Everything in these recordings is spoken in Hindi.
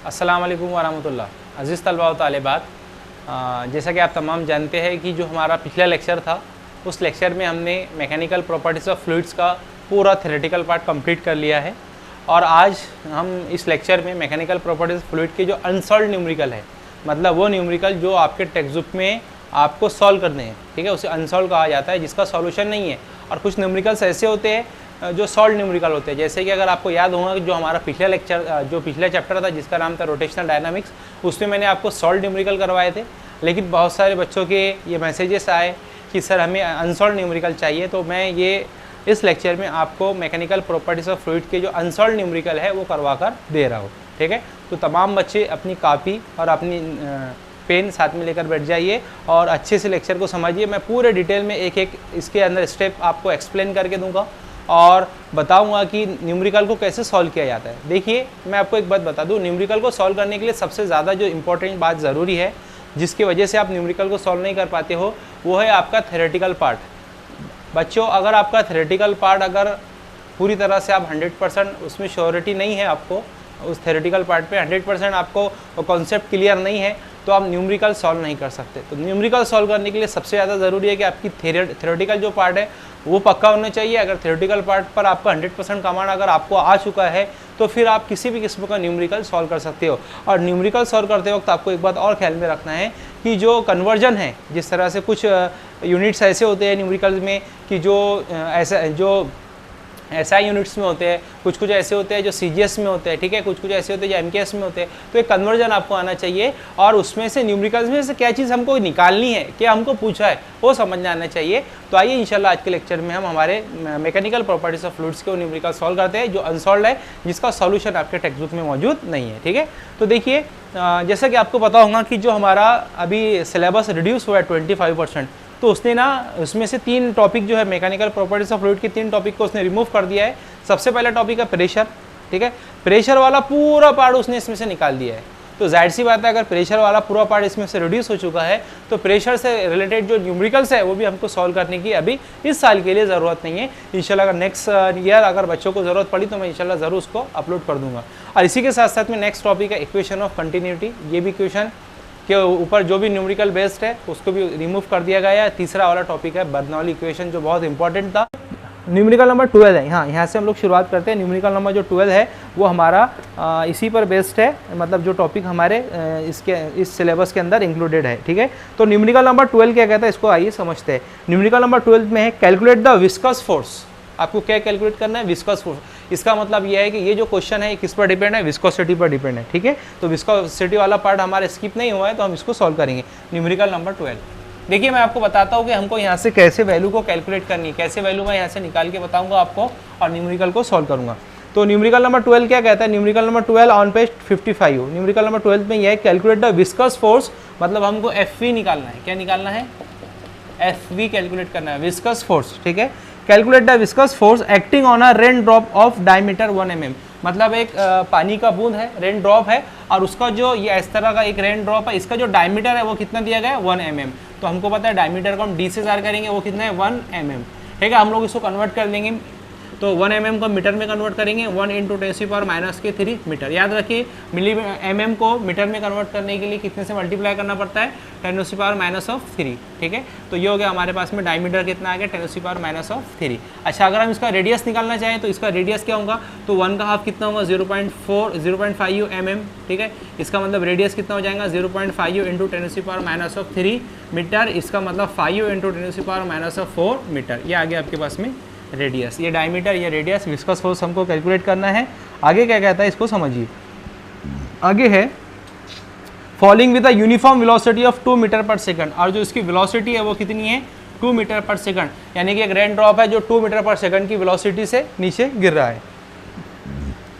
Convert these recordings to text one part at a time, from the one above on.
अस्सलाम वालेकुम वरहमतुल्लाह। अज़ीज़ तलबा व तालिबात, जैसा कि आप तमाम जानते हैं कि जो हमारा पिछला लेक्चर था उस लेक्चर में हमने मैकेनिकल प्रॉपर्टीज़ ऑफ फ्लूइड्स का पूरा थ्योरेटिकल पार्ट कंप्लीट कर लिया है। और आज हम इस लेक्चर में मैकेनिकल प्रॉपर्टीज़ ऑफ फ्लूइड के जो अनसॉल्व्ड न्यूमेरिकल है, मतलब वो न्यूमेरिकल जो आपके टेक्स्ट बुक में आपको सॉल्व करने हैं, ठीक है, उसे अनसॉल्व कहा जाता है, जिसका सॉल्यूशन नहीं है। और कुछ न्यूमेरिकल्स ऐसे होते हैं जो सॉल्व न्यूमेरिकल होते हैं। जैसे कि अगर आपको याद होगा कि जो हमारा पिछला लेक्चर जो पिछला चैप्टर था जिसका नाम था रोटेशनल डायनामिक्स, उसमें मैंने आपको सॉल्व न्यूमेरिकल करवाए थे। लेकिन बहुत सारे बच्चों के ये मैसेजेस आए कि सर हमें अनसॉल्व न्यूमेरिकल चाहिए, तो मैं ये इस लेक्चर में आपको मैकेनिकल प्रॉपर्टीज़ ऑफ फ्लूइड के जो अनसॉल्व न्यूमेरिकल है वो करवा कर दे रहा हूँ, ठीक है। तो तमाम बच्चे अपनी कापी और अपनी पेन साथ में लेकर बैठ जाइए और अच्छे से लेक्चर को समझिए। मैं पूरे डिटेल में एक एक इसके अंदर स्टेप आपको एक्सप्लेन करके दूंगा और बताऊंगा कि न्यूमेरिकल को कैसे सॉल्व किया जाता है। देखिए, मैं आपको एक बात बता दूं, न्यूमेरिकल को सॉल्व करने के लिए सबसे ज़्यादा जो इम्पोर्टेंट बात ज़रूरी है, जिसकी वजह से आप न्यूमेरिकल को सॉल्व नहीं कर पाते हो, वो है आपका थ्योरेटिकल पार्ट। बच्चों, अगर आपका थ्योरेटिकल पार्ट अगर पूरी तरह से आप 100% उसमें श्योरिटी नहीं है, आपको उस थ्योरेटिकल पार्ट पे 100% आपको कॉन्सेप्ट क्लियर नहीं है, तो आप न्यूमेरिकल सॉल्व नहीं कर सकते। तो न्यूमेरिकल सॉल्व करने के लिए सबसे ज़्यादा ज़रूरी है कि आपकी थ्योरेटिकल जो पार्ट है वो पक्का होना चाहिए। अगर थ्योरेटिकल पार्ट पर आपका 100% कमांड अगर आपको आ चुका है, तो फिर आप किसी भी किस्म का न्यूमेरिकल सॉल्व कर सकते हो। और न्यूमेरिकल सॉल्व करते वक्त आपको एक बात और ख्याल में रखना है कि जो कन्वर्जन है, जिस तरह से कुछ यूनिट्स ऐसे होते हैं न्यूमेरिकल में कि जो SI यूनिट्स में होते हैं, कुछ ऐसे होते हैं जो CGS में होते हैं, ठीक है, कुछ ऐसे होते हैं जो MKS में होते हैं। तो एक कन्वर्जन आपको आना चाहिए और उसमें से न्यूमेरिकल्स में से क्या चीज़ हमको निकालनी है, क्या हमको पूछा है, वो समझना आना चाहिए। तो आइए इंशाल्लाह आज के लेक्चर में हम हमारे मैकेनिकल प्रॉपर्टीज ऑफ फ्लूइड्स के न्यूमेरिकल सॉल्व करते हैं जो अनसॉल्व है, जिसका सॉल्यूशन आपके टेक्स्ट बुक में मौजूद नहीं है, ठीक है। तो देखिए, जैसा कि आपको पता होगा कि जो हमारा अभी सिलेबस रिड्यूस हुआ है 25%, तो उसने उसमें से 3 टॉपिक जो है मैकेनिकल प्रॉपर्टीज ऑफ फ्लूइड के 3 टॉपिक को उसने रिमूव कर दिया है। सबसे पहला टॉपिक है प्रेशर, ठीक है, प्रेशर वाला पूरा पार्ट उसने इसमें से निकाल दिया है। तो जाहिर सी बात है, अगर प्रेशर वाला पूरा पार्ट इसमें से रिड्यूस हो चुका है, तो प्रेशर से रिलेटेड जो न्यूमेरिकल्स है वो भी हमको सॉल्व करने की अभी इस साल के लिए ज़रूरत नहीं है। इंशाल्लाह अगर नेक्स्ट ईयर अगर बच्चों को ज़रूरत पड़ी तो मैं इंशाल्लाह ज़रूर उसको अपलोड कर दूंगा। और इसी के साथ साथ में नेक्स्ट टॉपिक है इक्वेशन ऑफ कंटिन्यूटी। ये भी इक्वेशन के ऊपर जो भी न्यूमेरिकल बेस्ड है उसको भी रिमूव कर दिया गया है। तीसरा वाला टॉपिक है बर्नौली इक्वेशन, जो बहुत इंपॉर्टेंट था। न्यूमेरिकल नंबर 12 है, हाँ, यहाँ से हम लोग शुरुआत करते हैं। न्यूमेरिकल नंबर जो 12 है वो हमारा इसी पर बेस्ड है, मतलब जो टॉपिक हमारे इस सिलेबस के अंदर इंक्लूडेड है, ठीक है। तो न्यूमेरिकल नंबर 12 क्या कहता है, इसको आइए समझते हैं। न्यूमेरिकल नंबर 12 में है कैलकुलेट द विस्कस फोर्स। आपको क्या कैलकुलेट करना है, विस्कस फोर्स। इसका मतलब यह है कि ये जो क्वेश्चन है किस पर डिपेंड है, विस्कोसिटी पर डिपेंड है, ठीक है। तो विस्कोसिटी वाला पार्ट हमारा स्किप नहीं हुआ है, तो हम इसको सॉल्व करेंगे। न्यूमेरिकल नंबर 12, देखिए मैं आपको बताता हूँ कि हमको यहाँ से कैसे वैल्यू को कैलकुलेट करनी है, कैसे वैल्यू मैं यहाँ से निकाल के बताऊँगा आपको और न्यूमेरिकल को सॉल्व करूँगा। तो न्यूमेरिकल नंबर 12 क्या कहता है, numerical number 12 on page 55। Numerical number 12 में यह है कैलकुलेट द विस्कस फोर्स, मतलब हमको FV निकालना है। क्या निकालना है, FV कैलकुलेट करना है, विस्कस फोर्स, ठीक है। Calculate the viscous force acting on a rain drop of diameter 1 mm, मतलब एक पानी का बूंद है, रेन ड्रॉप है, और उसका जो ये इस तरह का एक रेन ड्रॉप है, इसका जो डायमीटर है वो कितना दिया गया है, 1 mm। तो हमको पता है डायमीटर को हम D से जार करेंगे, वो कितना है, 1 mm, ठीक है। हम लोग इसको कन्वर्ट कर देंगे, तो 1 mm को मीटर में कन्वर्ट करेंगे, 1 × 10⁻³ मीटर। याद रखिए, मिली mm को मीटर में कन्वर्ट करने के लिए कितने से मल्टीप्लाई करना पड़ता है, 10⁻³ ठीक है। तो ये हो गया हमारे पास में डायमीटर कितना आ गया, 10⁻³ अच्छा, अगर हम इसका रेडियस निकालना चाहें तो इसका रेडियस क्या होगा, तो 1 का हाफ कितना होगा, 0.5 mm, ठीक है। इसका मतलब रेडियस कितना हो जाएगा, 0.5 × 10⁻³ मीटर। इसका मतलब 5 × 10⁻⁴ मीटर। ये आ गया आपके पास में रेडियस, ये डायमीटर, ये रेडियस, विस्कस फोर्स हमको कैलकुलेट करना है। आगे क्या कहता है इसको समझिए। आगे है falling with a uniform velocity of 2 metre per second, और जो इसकी वेलोसिटी है वो कितनी है, 2 मीटर पर सेकंड, यानी कि एक रेन ड्रॉप है जो 2 मीटर पर सेकंड की वेलोसिटी से नीचे गिर रहा है।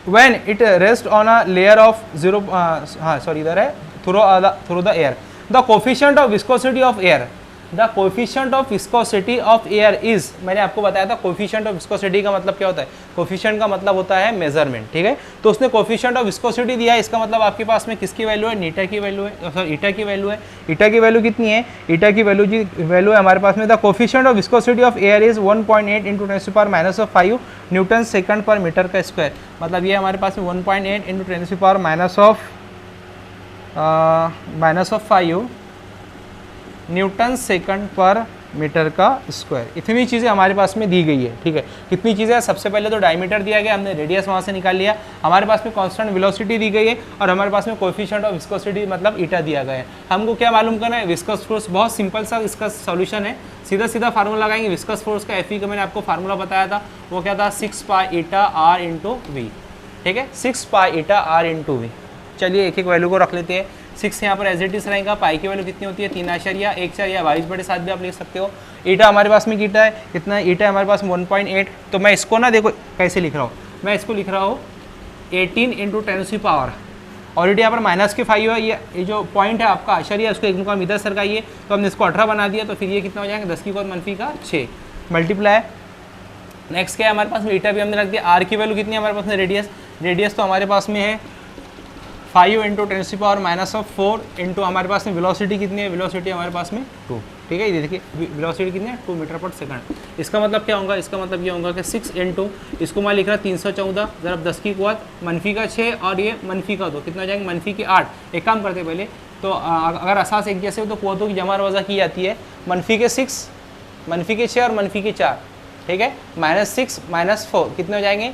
When it rest on a layer of इधर है through the air, the coefficient of viscosity of air, the coefficient of viscosity of air is, मैंने आपको बताया था कोफिशिएंट ऑफ विस्कोसिटी का मतलब क्या होता है, कोफिशिएंट का मतलब होता है मेजरमेंट, ठीक है। तो उसने कोफिशिएंट ऑफ विस्कोसिटी दिया है, इसका मतलब आपके पास में किसकी वैल्यू है, ईटा की वैल्यू है, सॉरी ईटा की वैल्यू है। ईटा की वैल्यू कितनी है, ईटा की वैल्यू है हमारे पास में, the coefficient of viscosity of air is 1.8 × 10⁻⁵ Newton second per metre का स्क्वायर, मतलब ये हमारे पास में 1.8 × 10⁻⁵ -5 न्यूटन सेकंड पर मीटर का स्क्वायर। इतनी चीज़ें हमारे पास में दी गई है, ठीक है। कितनी चीज़ें, सबसे पहले तो डायमीटर दिया गया, हमने रेडियस वहाँ से निकाल लिया, हमारे पास में कांस्टेंट वेलोसिटी दी गई है और हमारे पास में कोएफिशिएंट ऑफ विस्कोसिटी मतलब ईटा दिया गया है। हमको क्या मालूम करना है, विस्कस फोर्स। बहुत सिंपल सा इसका सॉल्यूशन है, सीधा सीधा फार्मूला लगाएंगे। विस्कस फोर्स का एफ का मैंने आपको फार्मूला बताया था, वो क्या था, 6 पाई ईटा आर इंटू वी, ठीक है, 6 पाई ईटा आर इंटू वी। चलिए एक एक वैल्यू को रख लेते हैं। 6 यहाँ पर एज इट इज रहेगा, पाई की वैल्यू कितनी होती है 3.14 या 22/7 भी आप लिख सकते हो। ईटा हमारे पास में ईटा है कितना, ईटा हमारे पास 1.8। तो मैं इसको ना देखो कैसे लिख रहा हूँ, मैं इसको लिख रहा हूँ 18 इंटू 10⁻। ऑलरेडी यहाँ पर -5 है, ये जो पॉइंट है आपका आश्चर्य, उसको एक मुकाम इधर सरकाइए, तो हमने इसको 18 बना दिया, तो फिर ये कितना हो जाएगा 10⁻⁻6 मल्टीप्लाई। नेक्स्ट क्या है हमारे पास में, ईटा भी हमने रख दिया। आर की वैल्यू कितनी है हमारे पास में, रेडियस तो हमारे पास में है 5 इंटू 10⁻⁴ इंटू हमारे पास में वेलोसिटी कितनी है, वेलोसिटी हमारे पास में 2, ठीक है। ये देखिए वेलोसिटी कितनी है 2 मीटर पर सेकंड। इसका मतलब क्या होगा, इसका मतलब ये होगा कि 6 इंटू, इसको मैं लिख रहा 314 ज़रा 10 की कुवत -6 और ये -2, कितना हो जाएंगे -8। एक काम करते पहले तो अगर असास एक जैसे हो तो कुवतों की जमा और वज़ा की जाती है, -6, -6 और -4, ठीक है। -6 -4 कितने हो जाएंगे,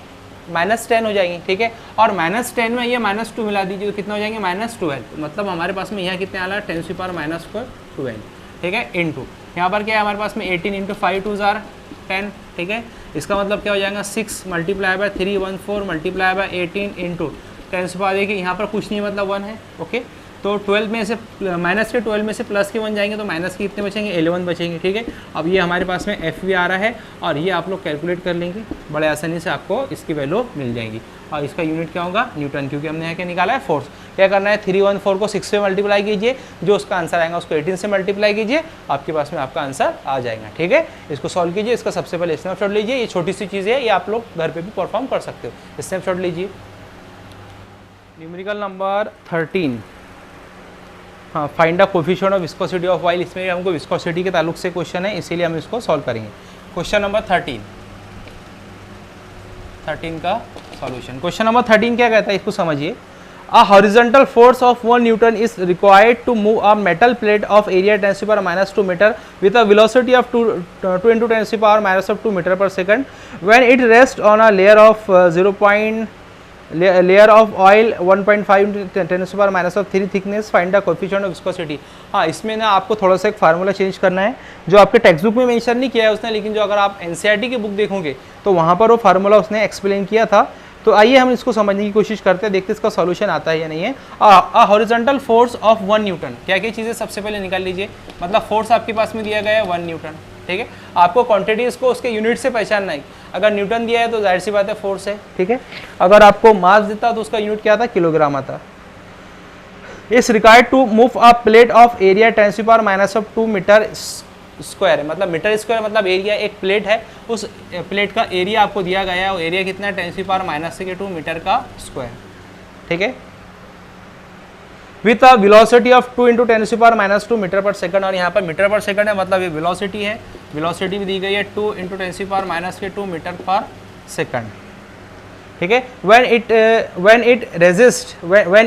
-10 हो जाएंगे, ठीक है। और -10 में ये -2 मिला दीजिए तो कितना हो जाएंगे -12। मतलब हमारे पास में यहाँ कितने आ रहा है 10⁻⁻², ठीक है, इंटू यहाँ पर क्या है हमारे पास में 18 इंटू 5 2 जार 10, ठीक है। इसका मतलब क्या हो जाएगा 6 multiply by 314 multiply by 18 into 10⁻, देखिए यहाँ पर कुछ नहीं मतलब 1 है, ओके। तो 12 में से -12 में से प्लस के 1 जाएंगे तो माइनस के कितने बचेंगे, 11 बचेंगे, ठीक है। अब ये हमारे पास में एफ भी आ रहा है और ये आप लोग कैलकुलेट कर लेंगे, बड़े आसानी से आपको इसकी वैल्यू मिल जाएगी। और इसका यूनिट क्या होगा, न्यूटन, क्योंकि हमने यहाँ क्या निकाला है फोर्स। क्या करना है, 314 को 6 से मल्टीप्लाई कीजिए, जो उसका आंसर आएगा उसको 18 से मल्टीप्लाई कीजिए, आपके पास में आपका आंसर आ जाएगा, ठीक है। इसको सॉल्व कीजिए, इसका सबसे पहले स्नैपशॉट लीजिए। ये छोटी सी चीज़ है, ये आप लोग घर पर भी परफॉर्म कर सकते हो। स्नैपशॉट लीजिए। न्यूमेरिकल नंबर 13, हाँ, find the coefficient of viscosity of oil. इसमें हमको विस्कोसिटी के ताल्लुक से क्वेश्चन है, इसीलिए हम इसको सॉल्व करेंगे। क्वेश्चन नंबर 13 का सॉल्यूशन। क्वेश्चन नंबर 13 क्या कहता है, इसको समझिए। A horizontal force of 1 newton is required to move a metal plate of area 10⁻⁻² metre with a velocity of 2 into 10⁻⁻² metre per second when it rest on a layer of layer of oil 1.5 into 10⁻³ thickness, find the coefficient of viscosity. हाँ, इसमें ना आपको थोड़ा सा एक फार्मूला चेंज करना है, जो आपके टेक्स्ट बुक में मेंशन नहीं किया है उसने, लेकिन जो अगर आप एनसीईआरटी की बुक देखोगे तो वहाँ पर वो फार्मूला उसने एक्सप्लेन किया था। तो आइए हम इसको समझने की कोशिश करते हैं, देखते हैं इसका सॉल्यूशन आता है या नहीं है। अ हॉरिजॉन्टल फोर्स ऑफ 1 न्यूटन, क्या क्या चीज़ें सबसे पहले निकाल लीजिए। मतलब फोर्स आपके पास में दिया गया है 1 न्यूटन, ठीक है। आपको क्वांटिटीज़ को उसके यूनिट से पहचानना है। अगर न्यूटन दिया है तो जाहिर सी बात है फोर्स है, ठीक है। अगर आपको मास देता तो उसका यूनिट क्या था, किलोग्राम आता। इस required to move a plate of area 10⁻² metre square है, मतलब मीटर स्क्वायर मतलब एरिया, एक प्लेट है, उस प्लेट का एरिया आपको दिया गया है, वो एरिया कितना है 10⁻² मीटर का स्क्वायर, ठीक है। With a velocity of 2 into 10⁻² metre per second, और यहाँ पर मीटर पर सेकंड है, मतलब ये वेलोसिटी है, वेलोसिटी भी दी गई है 2 इंटू 10⁻² मीटर पर सेकंड, ठीक है। when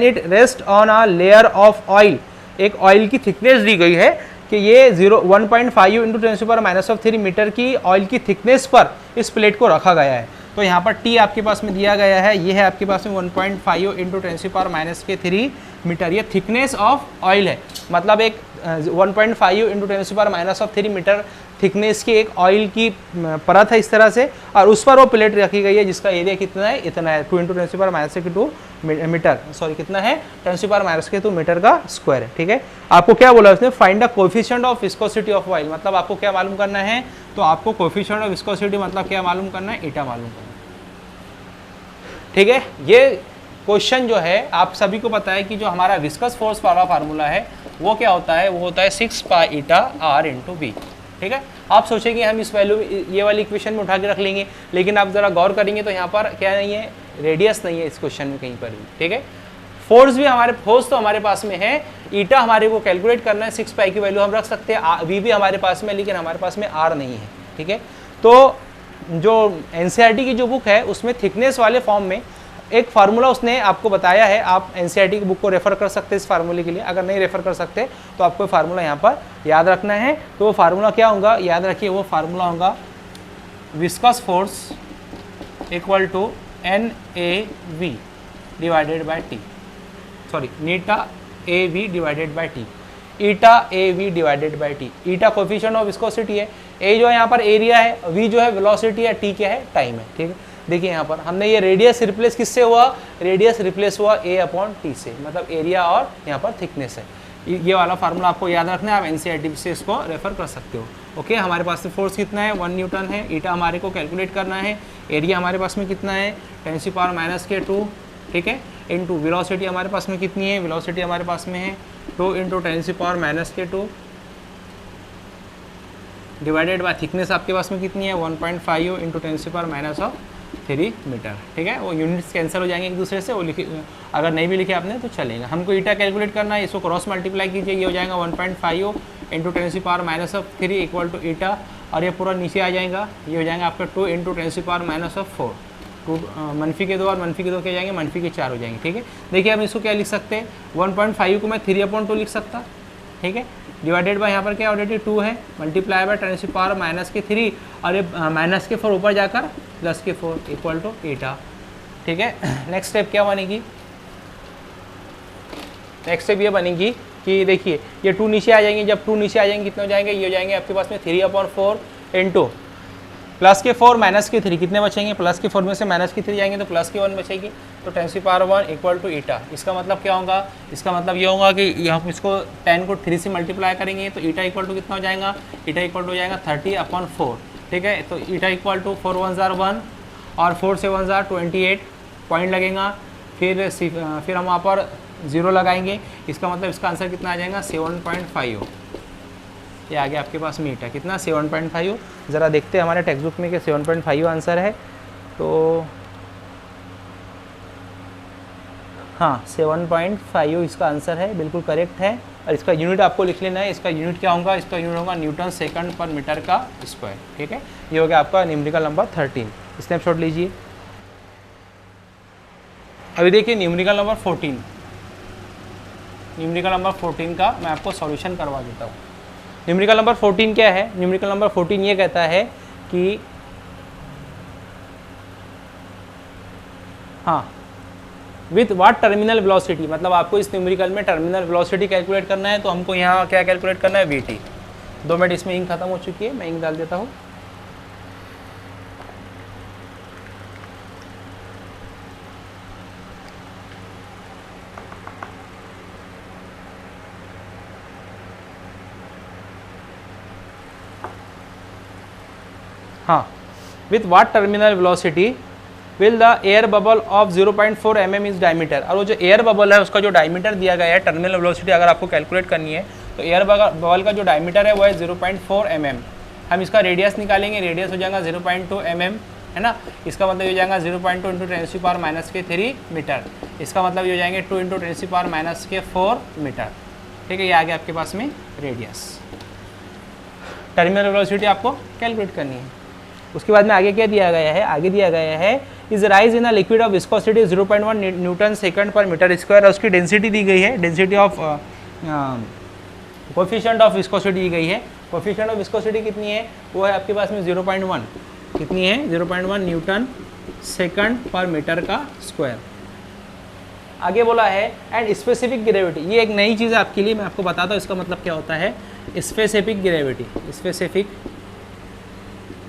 it rest on a layer of oil, एक ऑयल की थिकनेस दी गई है कि ये 1.5 इंटू 10⁻³ मीटर की ऑयल की थिकनेस पर इस प्लेट को रखा गया है। तो यहाँ पर टी आपके पास में दिया गया है, ये है आपके पास में 1.5 इंटू 10⁻³ मीटर, ये थिकनेस ऑफ ऑयल है। मतलब एक 1.5 इंटू 10⁻³ मीटर थिकनेस की एक ऑयल की परत है इस तरह से, और उस पर वो प्लेट रखी गई है जिसका एरिया कितना है, इतना है 2 इंटू 10⁻² मीटर, सॉरी कितना है 10⁻² मीटर का स्क्वायर है, ठीक है। आपको क्या बोला उसने, find the coefficient of viscosity of oil, मतलब आपको क्या मालूम करना है, तो आपको कोएफिशिएंट ऑफ विस्कोसिटी मतलब क्या मालूम करना है, ईटा मालूम करना है, ठीक है। ये क्वेश्चन जो है आप सभी को पता है कि जो हमारा विस्कस फोर्स वाला फार्मूला है वो क्या होता है, वो होता है 6 पाई ईटा आर इंटू बी, ठीक है। आप सोचेंगे हम इस वैल्यू ये वाली इक्वेशन में उठा के रख लेंगे, लेकिन आप जरा गौर करेंगे तो यहाँ पर क्या नहीं है, रेडियस नहीं है इस क्वेश्चन में कहीं पर भी, ठीक है। फोर्स भी फोर्स तो हमारे पास में है, ईटा हमारे को कैलकुलेट करना है, 6 पाई की वैल्यू हम रख सकते हैं, वी भी हमारे पास में, लेकिन हमारे पास में आर नहीं है, ठीक है। तो जो एनसीईआरटी की जो बुक है उसमें थिकनेस वाले फॉर्म में एक फार्मूला उसने आपको बताया है, आप एनसीईआरटी की बुक को रेफर कर सकते हैं इस फार्मूले के लिए। अगर नहीं रेफर कर सकते तो आपको फार्मूला यहाँ पर याद रखना है। तो वो फार्मूला क्या होगा, याद रखिए, वो फार्मूला होगा viscous force equal to NAV divided by T, sorry नीटा AV divided by T, eta AV divided by T। Eta coefficient of viscosity है, A जो है यहाँ पर एरिया है, V जो है वेलोसिटी है, T क्या है, टाइम है। ठीक है, देखिए यहाँ पर हमने ये रेडियस रिप्लेस किससे हुआ, रेडियस रिप्लेस हुआ A/T से, मतलब एरिया और यहाँ पर थिकनेस है। ये वाला फार्मूला आपको याद रखना है, आप एनसीईआरटी से इसको रेफर कर सकते हो। ओके, हमारे पास में फोर्स कितना है, 1 न्यूटन है। ईटा हमारे को कैलकुलेट करना है। एरिया हमारे पास में कितना है, 10⁻⁻², ठीक है, इनटू वेलोसिटी हमारे पास में कितनी है, वेलोसिटी हमारे पास में है 2 × 10⁻⁻² डिवाइडेड बाय थिकनेस आपके पास में कितनी है, 1.5 × 10⁻³ मीटर। ठीक है, वो यूनिट्स कैंसिल हो जाएंगे एक दूसरे से, वो लिखे, अगर नहीं भी लिखे आपने तो चलेगा। हमको ईटा कैलकुलेट करना है, इसको क्रॉस मल्टीप्लाई कीजिए, ये हो जाएगा 1.5 × 10⁻³ इक्वल टू ईटा, और ये पूरा नीचे आ जाएगा, ये हो जाएगा आपका 2 × 10⁻⁴। टू मनफी के 2 और मनफी के 2 क्या जाएंगे, मनफी के 4 हो जाएंगे। ठीक है, देखिए हम इसको क्या लिख सकते हैं, 1.5 को मैं 3/2 लिख सकता, ठीक है, डिवाइडेड बाय यहाँ पर क्या ऑलरेडी 2 है, मल्टीप्लाई बाय 10⁻⁻³ और ये -4 ऊपर जाकर +4 इक्वल टू ईटा। ठीक है, नेक्स्ट स्टेप क्या बनेगी, नेक्स्ट स्टेप ये बनेगी कि देखिए ये 2 नीचे आ जाएंगे, जब 2 नीचे आ जाएंगे कितने हो जाएंगे, ये हो जाएंगे आपके पास में 3/4 इंटू +4 -3 कितने बचेंगे, +4 में से -3 जाएंगे तो +1 बचेगी, तो 10⁻1 इक्वल टू ईटा। इसका मतलब क्या होगा, इसका मतलब ये होगा कि हम इसको 10 को 3 से मल्टीप्लाई करेंगे तो ईटा इक्वल टू कितना हो जाएगा, ईटा इक्वल टू हो जाएगा 30/4। ठीक है, तो ईटा इक्वल टू 4 1 ज़ार 1 और 4 से 1 ज़ार 28 पॉइंट लगेगा, फिर हम वहाँ पर 0 लगाएंगे, इसका मतलब इसका आंसर कितना आ जाएगा, 7.5। ये आ गया आपके पास में ईटा कितना, 7.5। ज़रा देखते हैं हमारे टेक्स्ट बुक में कि 7.5 आंसर है, तो हाँ 7.5 इसका आंसर है, बिल्कुल करेक्ट है। और इसका यूनिट आपको लिख लेना है, इसका यूनिट क्या होगा, इसका यूनिट होगा न्यूटन सेकंड पर मीटर का स्क्वायर। ठीक है, ये हो गया आपका न्यूमेरिकल नंबर 13। स्नैपशॉट लीजिए। अभी देखिए न्यूमेरिकल नंबर 14, न्यूमेरिकल नंबर 14 का मैं आपको सॉल्यूशन करवा देता हूँ। न्यूमेरिकल नंबर 14 क्या है, न्यूमेरिकल नंबर 14 ये कहता है कि हाँ विथ व्हाट टर्मिनल वेलोसिटी, मतलब आपको इस न्यूमेरिकल में टर्मिनल वेलोसिटी कैलकुलेट करना है, तो हमको यहाँ क्या कैलकुलेट करना है, VT। 2 मिनट इसमें इंक खत्म हो चुकी है, मैं इंक डाल देता हूँ। हाँ, with what terminal velocity will the air bubble of 0.4 mm is diameter. और वो जो एयर बबल है उसका जो डायमीटर दिया गया है, टर्मिनल वेलोसिटी अगर आपको कैलकुलेट करनी है तो एयर बबल का जो डायमीटर है वो है 0.4 mm। हम इसका रेडियस निकालेंगे, रेडियस हो जाएगा 0.2 mm, है ना। इसका मतलब हो जाएगा 0.2 × 10⁻³ मीटर। इसका मतलब ये हो जाएंगे 2 × 10⁻⁴ मीटर। ठीक है, ये आ गया आपके पास में रेडियस। टर्मिनल वेलोसिटी आपको कैलकुलेट करनी है। उसके बाद में आगे क्या दिया गया है, आगे दिया गया है is rise in a liquid of viscosity 0.1 newton second per metre square. और उसकी डेंसिटी दी गई है, density of coefficient of viscosity दी गई है। कोफिशिएंट ऑफ विस्कोसिटी कितनी है, वो है आपके पास में 0.1, कितनी है 0.1 न्यूटन सेकंड पर मीटर का स्क्वायर। आगे बोला है एंड स्पेसिफिक ग्रेविटी, ये एक नई चीज़ है आपके लिए, मैं आपको बताता हूँ इसका मतलब क्या होता है। स्पेसिफिक ग्रेविटी, स्पेसिफिक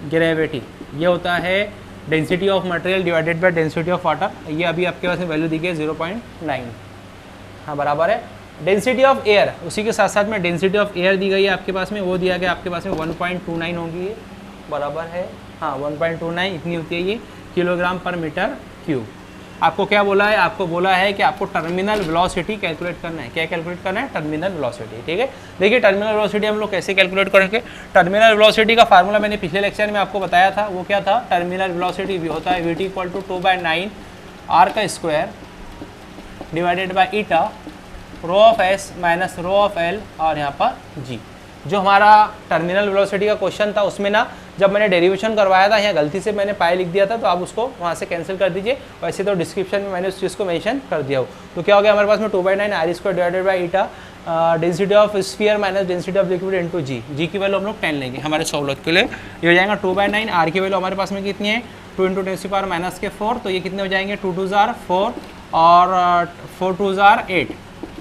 ग्रेविटी ये होता है density of material divided by density of water. ये अभी आपके पास में वैल्यू दी गई है 0.9, हाँ बराबर है। डेंसिटी ऑफ एयर, उसी के साथ साथ में डेंसिटी ऑफ एयर दी गई है आपके पास में, वो दिया गया आपके पास में 1.29 होगी, ये बराबर है, हाँ 1.29 इतनी होती है ये किलोग्राम पर मीटर क्यूब। आपको क्या बोला है, आपको बोला है कि आपको टर्मिनल वेलोसिटी कैलकुलेट करना है। क्या कैलकुलेट करना है, टर्मिनल वेलोसिटी। ठीक है, देखिए टर्मिनल वेलोसिटी हम लोग कैसे कैलकुलेट करेंगे। टर्मिनल वेलोसिटी का फार्मूला मैंने पिछले लेक्चर में आपको बताया था, वो क्या था, टर्मिनल वेलोसिटी भी होता है VT = 2/9 R का square divided by eta ρ of S minus ρ of L और यहाँ पर G। जो हमारा टर्मिनल वेलोसिटी का क्वेश्चन था उसमें ना जब मैंने डेरिवेशन करवाया था यहाँ गलती से मैंने पाई लिख दिया था, तो आप उसको वहाँ से कैंसिल कर दीजिए। वैसे तो डिस्क्रिप्शन में मैंने उस चीज़ को मेंशन कर दिया हो। तो क्या हो गया हमारे पास में 2/9 r² divided by eta density of sphere minus density of liquid into G. G की वैल्यू हम लोग 10 लेंगे हमारे सहूलत के लिए। ये हो जाएगा 2/9, r की वैल्यू हमारे पास में कितनी है 2 × 10⁻⁻⁴, तो ये कितने हो जाएंगे 2 2 जार 4 और 4 2 जार 8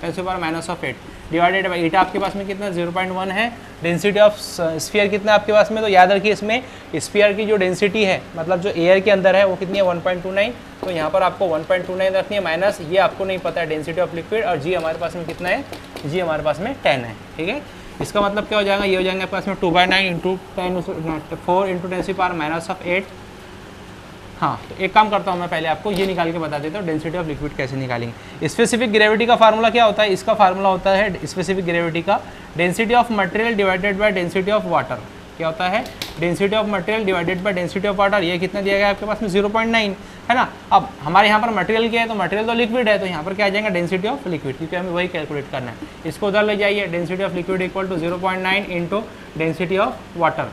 10⁻⁸ डिवाइडेड बाई ईटा आपके पास में कितना 0.1 है। डेंसिटी ऑफ स्फीयर कितना है आपके पास में, तो याद रखिए इसमें स्फीयर की जो डेंसिटी है मतलब जो एयर के अंदर है वो कितनी है 1.29, तो यहाँ पर आपको 1.29 रखनी है माइनस ये आपको नहीं पता है डेंसिटी ऑफ लिक्विड, और जी हमारे पास में कितना है, जी हमारे पास में 10 है। ठीक है, इसका मतलब क्या हो जाएगा, ये हो जाएगा आपके पास में 2/9 × 10 4 × 10⁻⁸ हाँ। तो एक काम करता हूँ मैं पहले आपको ये निकाल के बता देता हूँ डेंसिटी ऑफ लिक्विड कैसे निकालेंगे। स्पेसिफिक ग्रेविटी का फार्मूला क्या होता है, इसका फार्मूला होता है स्पेसिफिक ग्रेविटी का density of material divided by density of water. क्या होता है, density of material divided by density of water. ये कितना दिया गया आपके पास में 0.9 है ना। अब हमारे यहाँ पर मटेरियल क्या है, तो मटेरियल तो लिक्विड है, तो यहाँ पर क्या आ जाएगा डेंसिटी ऑफ लिक्विड, क्योंकि हमें वही कैलकुलेट करना है। इसको उधर ले जाइए, density of liquid equal to 0.9 into density of water,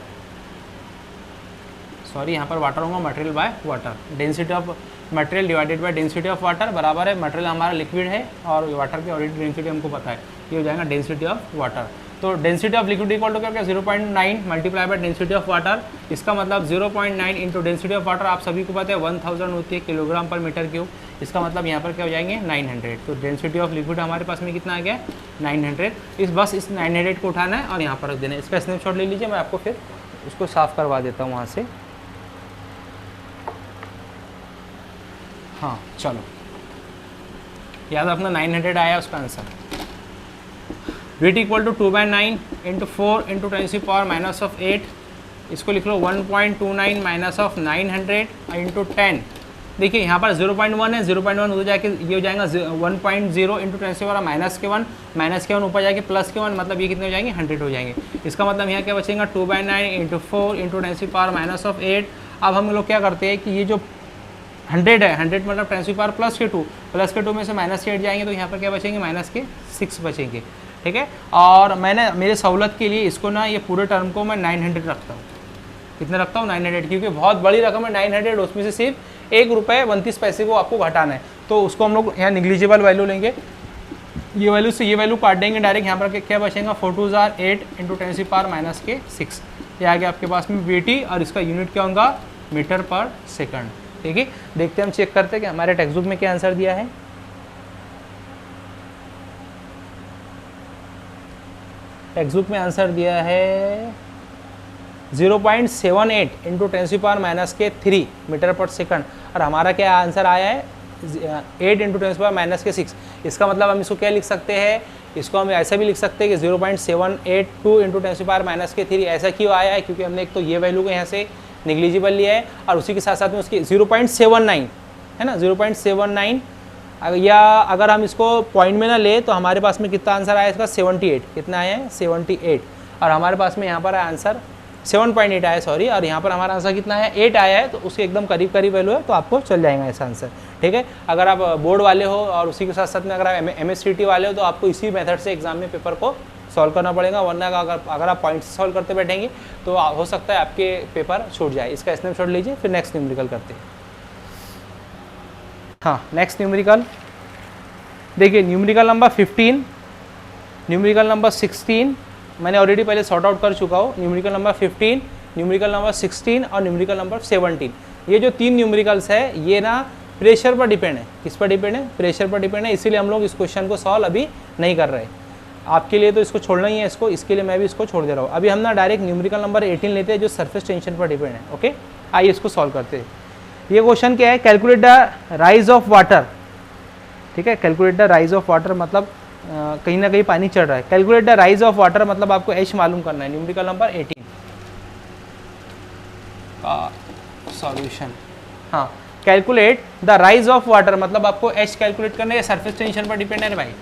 sorry यहाँ पर वाटर होगा material by water. Density of material divided by density of water बराबर है मटेरियल हमारा लिक्विड है और वाटर की ऑलरेडी डेंसिटी हमको पता है, ये हो जाएगा डेंसिटी ऑफ वाटर। तो density of liquid equal to क्या क्या 0.9 multiply by density of water. इसका मतलब 0.9 इंटू डेंसिटी ऑफ वाटर आप सभी को पता है 1000 होती है किलोग्राम पर मीटर क्यूब। इसका मतलब यहाँ पर क्या हो जाएंगे 900। तो डेंसिटी ऑफ लिक्विड हमारे पास में कितना आ गया 900। इस 900 को उठाना है और यहाँ पर रख देना है। इसका स्नैपशॉट ले लीजिए, मैं आपको फिर उसको साफ करवा देता हूँ वहाँ से। हाँ चलो, याद रखना 900 आया उसका answer. Weight equal to 2/9 into 4 into 10⁻⁸। इसको लिख लो 1.29 माइनस ऑफ 900 इंटू 10। देखिए यहाँ पर 0.1 है, 0.1 उधर जाके ये हो जाएगा 1.0 इंटू 10⁻⁻1 माइनस के 1 ऊपर जाके प्लस के 1, मतलब ये कितने हो जाएंगे 100 हो जाएंगे। इसका मतलब यहाँ क्या बचेगा 2/9 इंटू 4 इंटू 10⁻⁸। अब हम लोग क्या करते हैं कि ये जो 100 है, 100 मतलब 10⁻⁻² प्लस के 2 में से माइनस के 8 जाएंगे, तो यहाँ पर क्या बचेंगे माइनस के 6 बचेंगे। ठीक है, और मैंने मेरे सहूलत के लिए इसको ना ये पूरे टर्म को मैं 900 रखता हूँ। कितने रखता हूँ 900, क्योंकि बहुत बड़ी रकम है 900, उसमें से सिर्फ ₹1.32 को आपको घटाना है। तो उसको हम लोग यहाँ निग्लिजिबल वैल्यू लेंगे, ये वैल्यू से ये वैल्यू काट देंगे डायरेक्ट। यहाँ पर क्या बचेगा 4 2 जार 8 इंटू 10⁻⁶। ये आ गया आपके पास में VT, और इसका यूनिट क्या होगा मीटर पर सेकंड। ठीक है, देखते हैं हम चेक करते हैं कि हमारे टेक्स्ट बुक में क्या आंसर दिया है। टेक्स्ट बुक में आंसर दिया है 0.78 इंटू 10⁻⁻³ मीटर पर सेकंड, और हमारा क्या आंसर आया है 8 इंटू 10⁻⁶। इसका मतलब हम इसको क्या लिख सकते हैं, इसको हम ऐसा भी लिख सकते हैं कि 0.782 इंटू 10⁻⁻³ ऐसा क्यों आया है, क्योंकि हमने एक तो ये वैल्यू को यहाँ से निग्लिजिबल लिया है, और उसी के साथ साथ में उसकी 0.79 है ना 0.79, या अगर हम इसको पॉइंट में ना ले तो हमारे पास में कितना आंसर आया इसका 78। कितना आया है 78, और हमारे पास में यहाँ पर आंसर 7.8 आया सॉरी, और यहाँ पर हमारा आंसर कितना है 8 आया है, तो उसके एकदम करीब करीब वैल्यू है, तो आपको चल जाएगा ऐसा आंसर। ठीक है, अगर आप बोर्ड वाले हो और उसी के साथ साथ में अगर आप MSCT वाले हो तो आपको इसी मेथड से एग्जाम में पेपर को सॉल्व करना पड़ेगा, वरना अगर आप पॉइंट से सॉल्व करते बैठेंगे तो हो सकता है आपके पेपर छूट जाए। इसका स्नैपशॉट लीजिए, फिर नेक्स्ट न्यूमेरिकल करते हैं। हाँ, नेक्स्ट न्यूमेरिकल देखिए, न्यूमेरिकल नंबर 15, न्यूमेरिकल नंबर 16 मैंने ऑलरेडी पहले सॉर्ट आउट कर चुका हूँ। न्यूमेरिकल नंबर 15, न्यूमेरिकल नंबर 16 और न्यूमेरिकल नंबर 17, ये जो 3 न्यूमेरिकल्स है ये ना प्रेशर पर डिपेंड है। किस पर डिपेंड है, प्रेशर पर डिपेंड है, इसीलिए हम लोग इस क्वेश्चन को सॉल्व अभी नहीं कर रहे। आपके लिए तो इसको छोड़ना ही है, इसके लिए मैं भी इसको छोड़ दे रहा हूँ। अभी हम ना डायरेक्ट न्यूमेरिकल नंबर 18 लेते हैं जो सरफेस टेंशन पर डिपेंड है। ओके, आइए इसको सॉल्व करते हैं। ये क्वेश्चन क्या है, calculate the rise of water. ठीक है, calculate the rise of water मतलब कहीं ना कहीं पानी चढ़ रहा है। Calculate the rise of water मतलब आपको H मालूम करना है। न्यूमेरिकल नंबर 18 का सॉल्यूशन। हाँ, calculate the rise of water मतलब आपको H कैलकुलेट करना है, सरफेस टेंशन पर डिपेंड है भाई।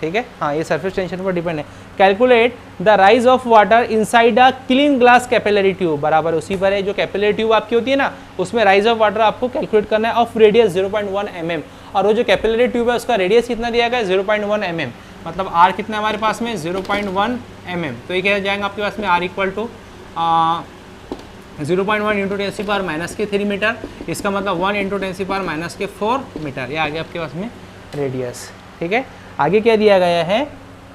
ठीक है, हाँ ये सरफेस टेंशन पर डिपेंड है। Calculate the rise of water inside a clean glass capillary tube, बराबर उसी पर है जो कैपिलरी ट्यूब आपकी होती है ना, उसमें राइज ऑफ वाटर आपको कैलकुलेट करना है ऑफ रेडियस 0.1 mm, और वो जो कैपिलरी ट्यूब है उसका रेडियस कितना दिया गया है 0.1 mm, मतलब R कितना हमारे पास में 0.1 mm। तो ये क्या जाएगा आपके पास में r equal to 0.1 into 10⁻³ metre, इसका मतलब 1 इंटू 10⁻⁴ मीटर। ये आगे आपके पास में रेडियस। ठीक है, आगे क्या दिया गया है,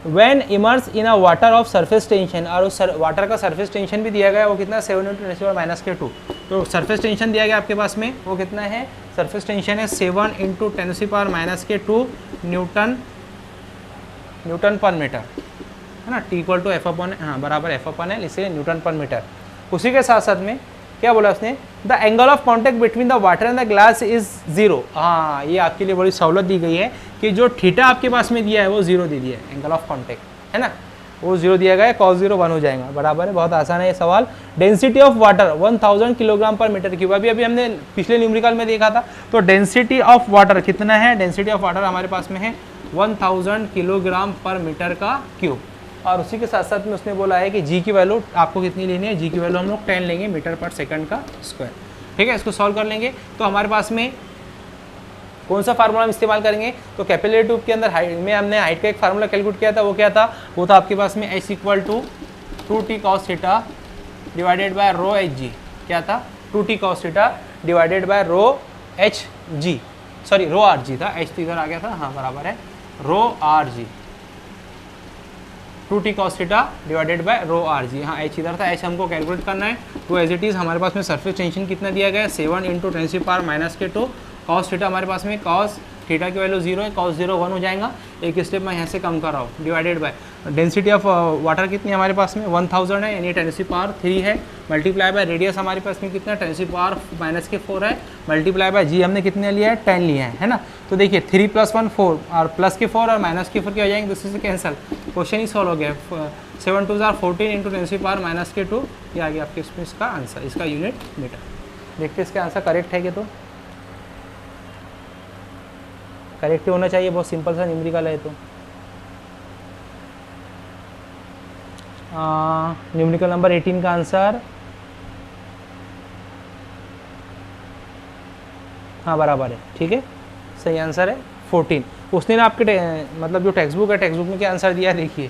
when immerse in a water of surface tension, और उस वाटर का सरफेस टेंशन भी दिया गया है, वो कितना 7 इंटू 10⁻²। तो सरफेस टेंशन दिया गया आपके पास में, वो कितना है, सरफेस टेंशन है 7 इंटू 10⁻² न्यूटन पर मीटर, है ना। टी इक्वल टू एफ अपन, हाँ बराबर एफ अपन है, इसलिए न्यूटन पर मीटर। उसी के साथ साथ में क्या बोला उसने, the angle of contact between the water and the glass is 0। हाँ, ये आपके लिए बड़ी सहूलत दी गई है कि जो थीटा आपके पास में दिया है वो 0 दे दिया है, एंगल ऑफ कॉन्टैक्ट, है ना, वो 0 दिया गया है, cos 0 1 हो जाएगा, बराबर है। बहुत आसान है ये सवाल। डेंसिटी ऑफ वाटर 1000 किलोग्राम पर मीटर क्यूब, अभी हमने पिछले न्यूमेरिकल में देखा था। तो डेंसिटी ऑफ वाटर कितना है, डेंसिटी ऑफ वाटर हमारे पास में है 1000 किलोग्राम पर मीटर का क्यूब। और उसी के साथ साथ में उसने बोला है कि जी की वैल्यू आपको कितनी लेनी है, जी की वैल्यू हम लोग 10 लेंगे मीटर पर सेकंड का स्क्वायर। ठीक है, इसको सॉल्व कर लेंगे। तो हमारे पास में कौन सा फार्मूला हम इस्तेमाल करेंगे, तो कैपिलरी ट्यूब के अंदर हाइट में हमने हाइट का एक फार्मूला कैलकुलेट किया था, वो क्या था, वो था आपके पास में h equal to 2t cos theta divided by rho h g. क्या था, 2t cos theta divided by rho h g, sorry rho are g था, h तो इधर आ गया था, हाँ बराबर है rho are G, 2t cos theta divided by rho are G. हाँ h इधर था, h हमको कैलकुलेट करना है। तो एज इट इज़ हमारे पास में सरफेस टेंशन कितना दिया गया है, 7 इंटू 10⁻²। cos थीटा हमारे पास में, cos थीटा की वैल्यू 0 है, cos 0 1 हो जाएगा, एक स्टेप मैं यहाँ से कम कर रहा हूँ, divided by density of water कितनी है हमारे पास में 1000 है, यानी 10⁻³ है, मल्टीप्लाई बाय रेडियस हमारे पास में कितना 10⁻⁻⁴ है, मल्टीप्लाई बाय जी हमने कितने लिया है 10 लिया है ना। तो देखिए 3 + 1 4 और +4 और -4 क्या हो जाएंगे, दूसरे से कैंसिल, क्वेश्चन ही सॉल्व हो गया। 7 2 14 इंटू 10⁻⁻², ये आ गया आपके इसमें इसका आंसर, इसका यूनिट मीटर। देखते इसका आंसर करेक्ट है कि, तो करेक्ट होना चाहिए, बहुत सिंपल सा न्यूमेरिकल है। तो न्यूमेरिकल नंबर 18 का आंसर हाँ बराबर है, ठीक है, सही आंसर है 14। उसने ना आपके मतलब जो टेक्स्ट बुक है, टेक्स्ट बुक में क्या आंसर दिया है देखिए,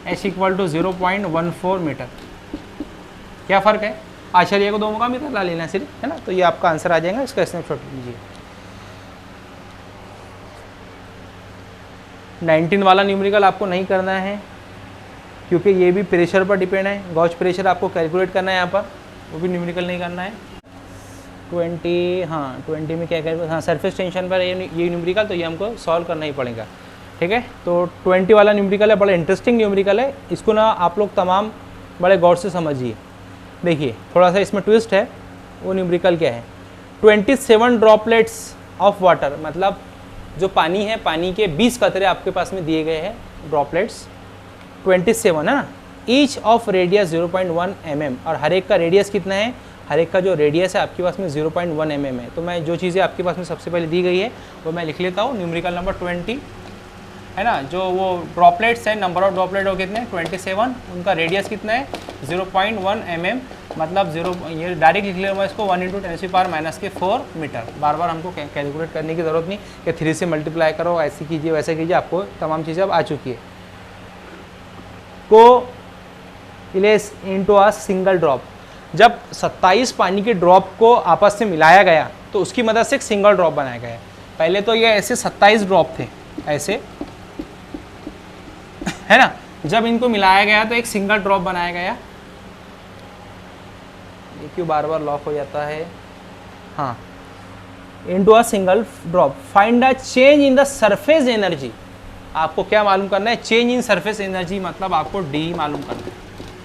h इक्वल टू 0.14 मीटर। क्या फ़र्क है, आचार्य को 2 का मीटर ला लेना सिर्फ, है ना। तो ये आपका आंसर आ जाएगा, इसका स्नैपशॉट लीजिए। 19 वाला न्यूमेरिकल आपको नहीं करना है, क्योंकि ये भी प्रेशर पर डिपेंड है, गॉज प्रेशर आपको कैलकुलेट करना है यहाँ पर, वो भी न्यूमेरिकल नहीं करना है। 20, हाँ 20 में क्या कैलकुलेट, हाँ सरफेस टेंशन पर ये न्यूमेरिकल, तो ये हमको सॉल्व करना ही पड़ेगा। ठीक है, तो 20 वाला न्यूमेरिकल है, बड़ा इंटरेस्टिंग न्यूमेरिकल है, इसको ना आप लोग तमाम बड़े गौर से समझिए। देखिए थोड़ा सा इसमें ट्विस्ट है, वो न्यूमेरिकल क्या है, 27 ड्रॉपलेट्स ऑफ वाटर, मतलब जो पानी है, पानी के 20 कतरे आपके पास में दिए गए हैं, ड्रॉपलेट्स 27 है ना, ईच ऑफ रेडियस 0.1 mm, और हर एक का रेडियस कितना है, हर एक का जो रेडियस है आपके पास में 0.1 mm है। तो मैं जो चीज़ें आपके पास में सबसे पहले दी गई है वो मैं लिख लेता हूँ। न्यूमेरिकल नंबर 20 है ना, जो वो ड्रॉपलेट्स है, नंबर ऑफ ड्रॉपलेट हो कितने 27, उनका रेडियस कितना है 0.1 mm, मतलब 0, ये डायरेक्ट लिख लेगा इसको 1 इंटू 10⁻⁴ मीटर। बार बार हमको कैलकुलेट करने की ज़रूरत नहीं कि 3 से मल्टीप्लाई करो, ऐसे कीजिए वैसे कीजिए, आपको तमाम चीज़ें अब आ चुकी है। को इलेस इंटू आ सिंगल ड्रॉप, जब 27 पानी के ड्रॉप को आपस में मिलाया गया तो उसकी मदद से एक सिंगल ड्रॉप बनाया गया। पहले तो ये ऐसे 27 ड्रॉप थे ऐसे, है ना, जब इनको मिलाया गया तो एक सिंगल ड्रॉप बनाया गया। ये क्यों बार बार लॉक हो जाता है, हाँ, into a single drop. Find the change in the surface energy, आपको क्या मालूम करना है, चेंज इन सरफेस एनर्जी, मतलब आपको डी मालूम करना है।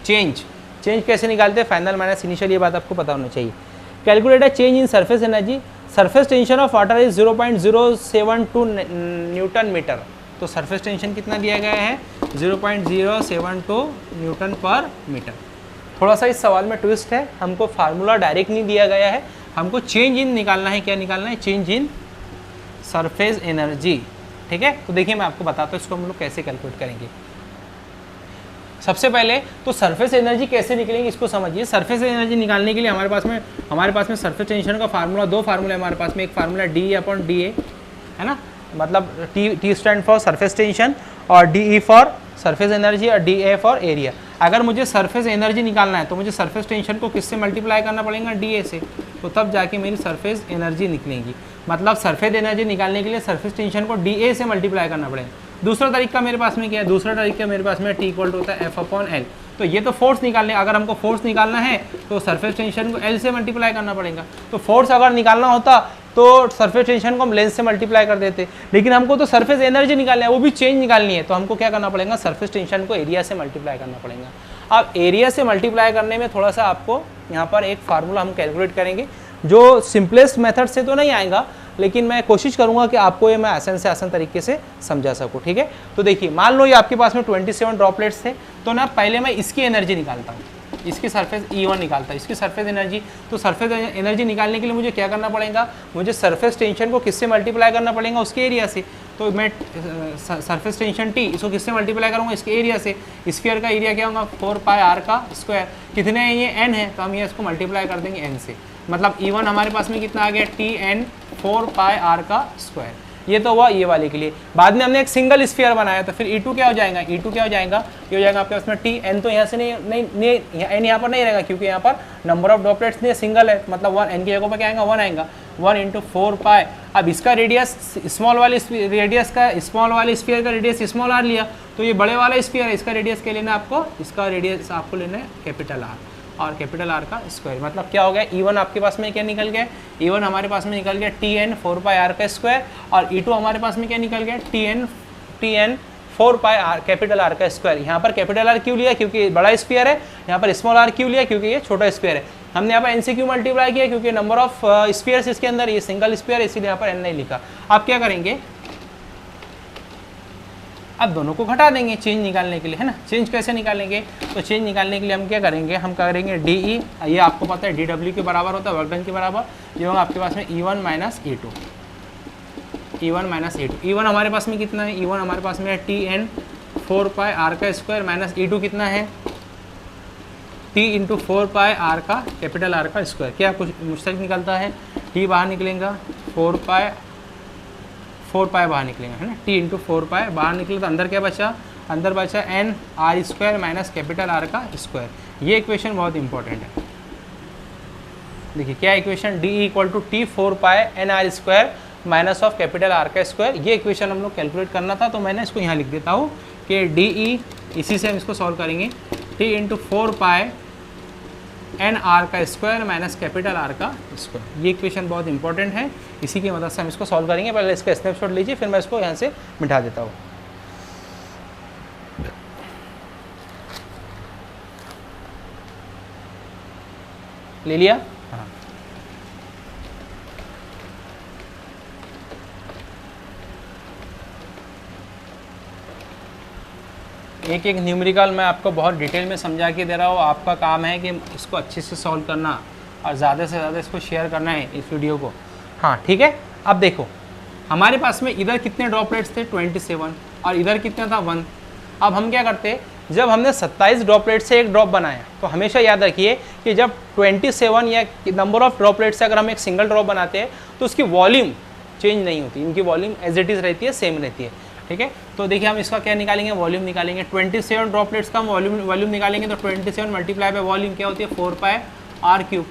चेंज कैसे निकालते हैं, फाइनल माइनस इनिशियल, ये बात आपको पता होना चाहिए। Calculate a change in surface energy, surface tension of water is 0.072 newton metre. तो सरफेस टेंशन कितना दिया गया है 0.072 न्यूटन पर मीटर। थोड़ा सा इस सवाल में ट्विस्ट है, हमको फार्मूला डायरेक्ट नहीं दिया गया है, हमको चेंज इन निकालना है। क्या निकालना है, चेंज इन सरफेस एनर्जी। ठीक है, तो देखिए मैं आपको बताता हूँ इसको हम लोग कैसे कैलकुलेट करेंगे। सबसे पहले तो सरफेस एनर्जी कैसे निकलेंगे इसको समझिए। सरफेस एनर्जी निकालने के लिए हमारे पास में सरफेस टेंशन का फार्मूला, 2 फार्मूला है हमारे पास में। एक फार्मूला D/dA है ना, मतलब T stand for surface tension और DE फॉर सरफेस एनर्जी और डी ए फॉर एरिया। अगर मुझे सरफेस एनर्जी निकालना है तो मुझे सरफेस टेंशन को किससे मल्टीप्लाई करना पड़ेगा, डी ए से, तो तब जाके मेरी सरफेस एनर्जी निकलेगी। मतलब सरफेस एनर्जी निकालने के लिए सरफेस टेंशन को डी ए से मल्टीप्लाई करना पड़ेगा। दूसरा तरीका मेरे पास में क्या है, दूसरा तरीका मेरे पास में टी इक्वल टू होता है एफ अपॉन एल। तो ये तो फोर्स निकालने, अगर हमको फोर्स निकालना है तो सरफेस टेंशन को एल से मल्टीप्लाई करना पड़ेगा। तो फोर्स अगर निकालना होता तो सरफेस टेंशन को हम लेंथ से मल्टीप्लाई कर देते, लेकिन हमको तो सरफेस एनर्जी निकालनी है, वो भी चेंज निकालनी है, तो हमको क्या करना पड़ेगा, सरफेस टेंशन को एरिया से मल्टीप्लाई करना पड़ेगा। अब एरिया से मल्टीप्लाई करने में थोड़ा सा आपको यहाँ पर एक फार्मूला हम कैलकुलेट करेंगे, जो सिंपलेस्ट मेथड से तो नहीं आएगा, लेकिन मैं कोशिश करूंगा कि आपको ये मैं आसान से आसान तरीके से समझा सकूं। ठीक है, तो देखिए मान लो ये आपके पास में 27 ड्रॉपलेट्स थे, तो ना पहले मैं इसकी एनर्जी निकालता हूँ, इसकी सरफेस E1 निकालता है, इसकी सरफेस एनर्जी। तो सरफेस एनर्जी निकालने के लिए मुझे क्या करना पड़ेगा, मुझे सरफेस टेंशन को किससे मल्टीप्लाई करना पड़ेगा, उसके एरिया से। तो मैं सरफेस टेंशन T इसको किससे मल्टीप्लाई करूँगा, इसके एरिया से। स्फीयर का एरिया क्या होगा, 4πr का स्क्वायर। कितने हैं ये, n है, तो हम ये इसको मल्टीप्लाई कर देंगे n से। मतलब E1 हमारे पास में कितना आ गया, Tn 4πr का स्क्वायर। ये तो हुआ ये वाले के लिए। बाद में हमने एक सिंगल स्फीयर बनाया, तो फिर E2 क्या हो जाएगा, E2 क्या हो जाएगा, ये हो जाएगा आपके पास में Tn। तो यहाँ से नहीं n यहाँ पर नहीं रहेगा, क्योंकि यहाँ पर नंबर ऑफ ड्रॉपलेट्स नहीं सिंगल है, मतलब 1 n की जगह पर क्या आएगा, 1 आएगा, 1 इंटू 4π। अब इसका रेडियस स्मॉल वाले रेडियस का, स्मॉल वाले स्फीयर का रेडियस स्मॉल r लिया, तो ये बड़े वाला स्फीयर है, इसका रेडियस क्या लेना है आपको, इसका रेडियस आपको लेना है कैपिटल R और कैपिटल R का स्क्वायर। मतलब क्या हो गया, E1 आपके पास में क्या निकल गया, E1 हमारे पास में निकल गया Tn 4πr का स्क्वायर, और E2 हमारे पास में क्या निकल गया, Tn 4πr कैपिटल R का स्क्वायर। यहाँ पर कैपिटल R क्यों लिया, क्योंकि बड़ा स्फीयर है, यहाँ पर स्मॉल r क्यों लिया, क्योंकि ये छोटा स्फीयर है। हमने यहाँ पर n से क्यों मल्टीप्लाई किया, क्योंकि नंबर ऑफ स्फीयर्स इसके अंदर, ये सिंगल स्फीयर है, इसीलिए यहाँ पर n नहीं लिखा। आप क्या करेंगे, अब दोनों को घटा देंगे चेंज निकालने के लिए, है ना। चेंज कैसे निकालेंगे, तो चेंज निकालने के लिए हम क्या करेंगे, हम करेंगे DE, ये आपको पता है DW के बराबर होता है, वर्क डन के बराबर। ये होगा आपके पास में E1 minus E2, E1 minus E2। E1 हमारे पास में कितना है, E1 हमारे पास में है Tn 4πr का स्क्वायर माइनस E2 कितना है, T इंटू 4πr का कैपिटल R का स्क्वायर। क्या कुछ मुश्किल निकलता है, T बाहर निकलेगा, 4π बाहर निकलेगा, है ना। T इंटू 4π बाहर निकले तो अंदर क्या बचा, अंदर बचा n r square minus capital R का स्क्वायर। ये इक्वेशन बहुत इंपॉर्टेंट है। देखिए क्या equation, D equal to T 4π n r square minus of capital R का स्क्वायर। ये इक्वेशन हम लोग कैलकुलेट करना था, तो मैंने इसको यहाँ लिख देता हूँ कि DE, इसी से हम इसको सॉल्व करेंगे, T इंटू 4π n r का स्क्वायर माइनस कैपिटल R का स्क्वायर। ये इक्वेशन बहुत इंपॉर्टेंट है, इसी की मदद से हम इसको सॉल्व करेंगे। पहले इसका स्नैपशॉट लीजिए, फिर मैं इसको यहाँ से मिटा देता हूँ। ले लिया, हाँ। एक एक न्यूमेरिकल मैं आपको बहुत डिटेल में समझा के दे रहा हूँ। आपका काम है कि इसको अच्छे से सॉल्व करना और ज़्यादा से ज़्यादा इसको शेयर करना है इस वीडियो को, हाँ ठीक है। अब देखो हमारे पास में इधर कितने ड्रॉपलेट्स थे, 27, और इधर कितना था, 1। अब हम क्या करते, जब हमने 27 ड्रॉपलेट से एक ड्रॉप बनाया, तो हमेशा याद रखिए कि जब 27 या नंबर ऑफ ड्रॉपलेट से अगर हम एक सिंगल ड्रॉप बनाते हैं तो उसकी वॉल्यूम चेंज नहीं होती, इनकी वॉल्यूम एज इट इज़ रहती है, सेम रहती है, ठीक है। तो देखिए हम इसका क्या निकालेंगे, वॉल्यूम निकालेंगे। 27 ड्रॉपलेट्स का हम वॉल्यूम निकालेंगे, तो 27 मल्टीप्लाई बाय वॉल्यूम क्या होती है, 4πr3,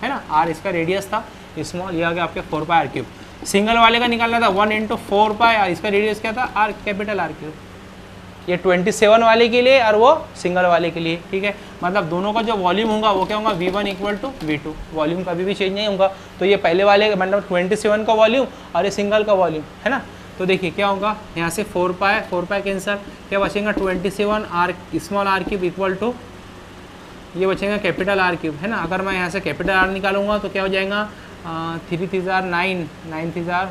है ना। r इसका रेडियस था स्मॉल, ये आ गया आपके 4πr3। सिंगल वाले का निकालना था 1 इंटू 4π, इसका रेडियस क्या था, r कैपिटल R3। ये 27 वाले के लिए और वो सिंगल वाले के लिए, ठीक है। मतलब दोनों का जो वॉल्यूम होगा वो क्या होगा, V1 equal to V2। Volume कभी भी चेंज नहीं होगा। तो ये पहले वाले मतलब 27 का वॉल्यूम और ये सिंगल का वॉल्यूम, है ना। तो देखिए क्या होगा, यहाँ से 4π कैंसर, क्या बचेगा 27 r small r3 equal to ये बचेगा कैपिटल R3, है ना। अगर मैं यहाँ से कैपिटल R निकालूंगा तो क्या हो जाएगा, 3 3 9 9 3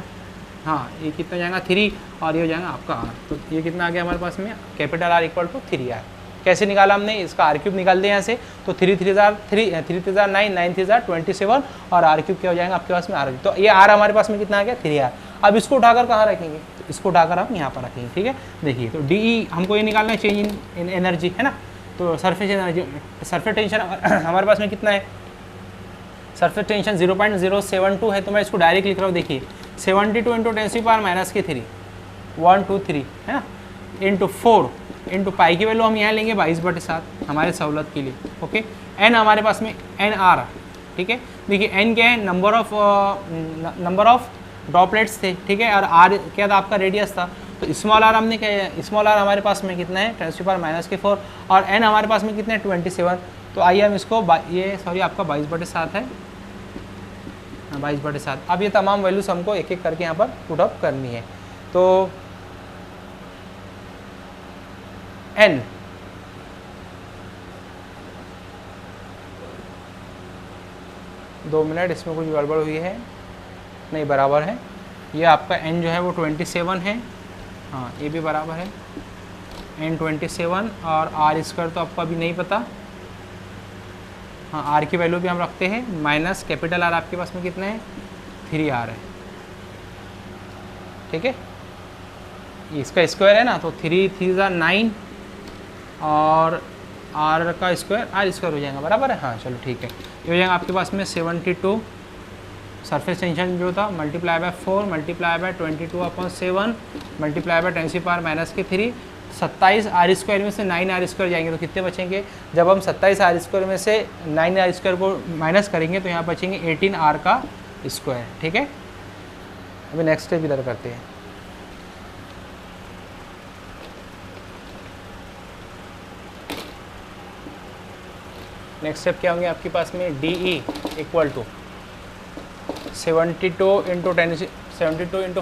हाँ, ये कितना जाएगा 3, और ये हो जाएगा आपका r। तो ये कितना आ गया हमारे पास में, capital R equal to 3r। कैसे निकाला हमने, इसका r3 निकाल दिया यहाँ से, तो 3 3 9 9 3 27, और r3 क्या हो जाएगा आपके पास में r। तो ये r हमारे पास में कितना आ गया, 3r। अब इसको उठाकर कहाँ रखेंगे, इसको उठाकर हम यहाँ पर रखेंगे, ठीक है। देखिए तो DE हमको ये निकालना है, चेंज इन एनर्जी, है ना। तो सरफेस एनर्जी, सरफेस टेंशन हमारे पास में कितना है, सरफेस टेंशन 0.072 है। तो मैं इसको डायरेक्ट लिख रहा हूँ, देखिए 72 इंटू 10⁻³ -3, 1 2 3, है ना। इंटू 4 इंटू पाई की वैल्यू हम यहाँ लेंगे 22/7 हमारे सहूलत के लिए। ओके, एन हमारे पास में एन आर, ठीक है। देखिए एन क्या है, नंबर ऑफ ड्रॉपलेट्स थे, ठीक है, और आर क्या था, आपका रेडियस था। तो स्मॉल आर हमने क्या, स्मॉल आर हमारे पास में कितना है 10⁻⁻⁴, और एन हमारे पास में कितने हैं 27। तो आइए हम इसको ये सॉरी आपका 22/7 है, 22/7। अब ये तमाम वैल्यूज हमको एक एक करके यहाँ पर पुट अप करनी है। तो एन दो मिनट, इसमें कुछ गड़बड़ हुई है, नहीं बराबर है। ये आपका n जो है वो 27 है, हाँ ये भी बराबर है, n 27, और r स्क्वायर तो आपको अभी नहीं पता, हाँ r की वैल्यू भी हम रखते हैं माइनस कैपिटल R आपके पास में कितना है 3r है, ठीक है। इसका स्क्वायर है ना, तो 3 3 9 और r का स्क्वायर r स्क्वायर हो जाएगा, बराबर है, हाँ चलो ठीक है। ये हो जाएगा आपके पास में 72 सरफेस टेंशन जो था multiply by 4 multiply by 22/7 multiply by 10⁻⁻3, 27 r square में से 9 आर स्क्वायर जाएंगे तो कितने बचेंगे। जब हम 27 आर स्क्वायर में से 9 आर स्क्वायर को माइनस करेंगे तो यहाँ बचेंगे 18 आर का स्क्वायर, ठीक है। अभी नेक्स्ट स्टेप इधर करते हैं। नेक्स्ट स्टेप क्या होंगे आपके पास में, d e equal to 72 into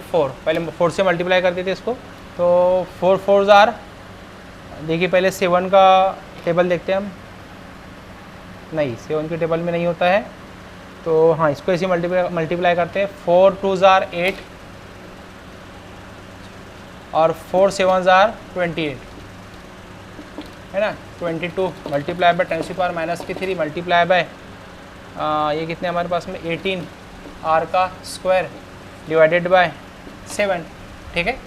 4, पहले 4 से मल्टीप्लाई कर देते इसको, तो 4 4 आर, देखिए पहले 7 का टेबल देखते हैं हम, नहीं 7 के टेबल में नहीं होता है, तो हाँ इसको ऐसे मल्टीप्लाई करते हैं। 4 2 आर 8 और 4 7 आर 28 है ना, 22 मल्टीप्लाई बाय 10⁻⁻3 मल्टीप्लाई बाय ये कितने हमारे पास में 18 आर का स्क्वायर डिवाइडेड बाय 7, ठीक है,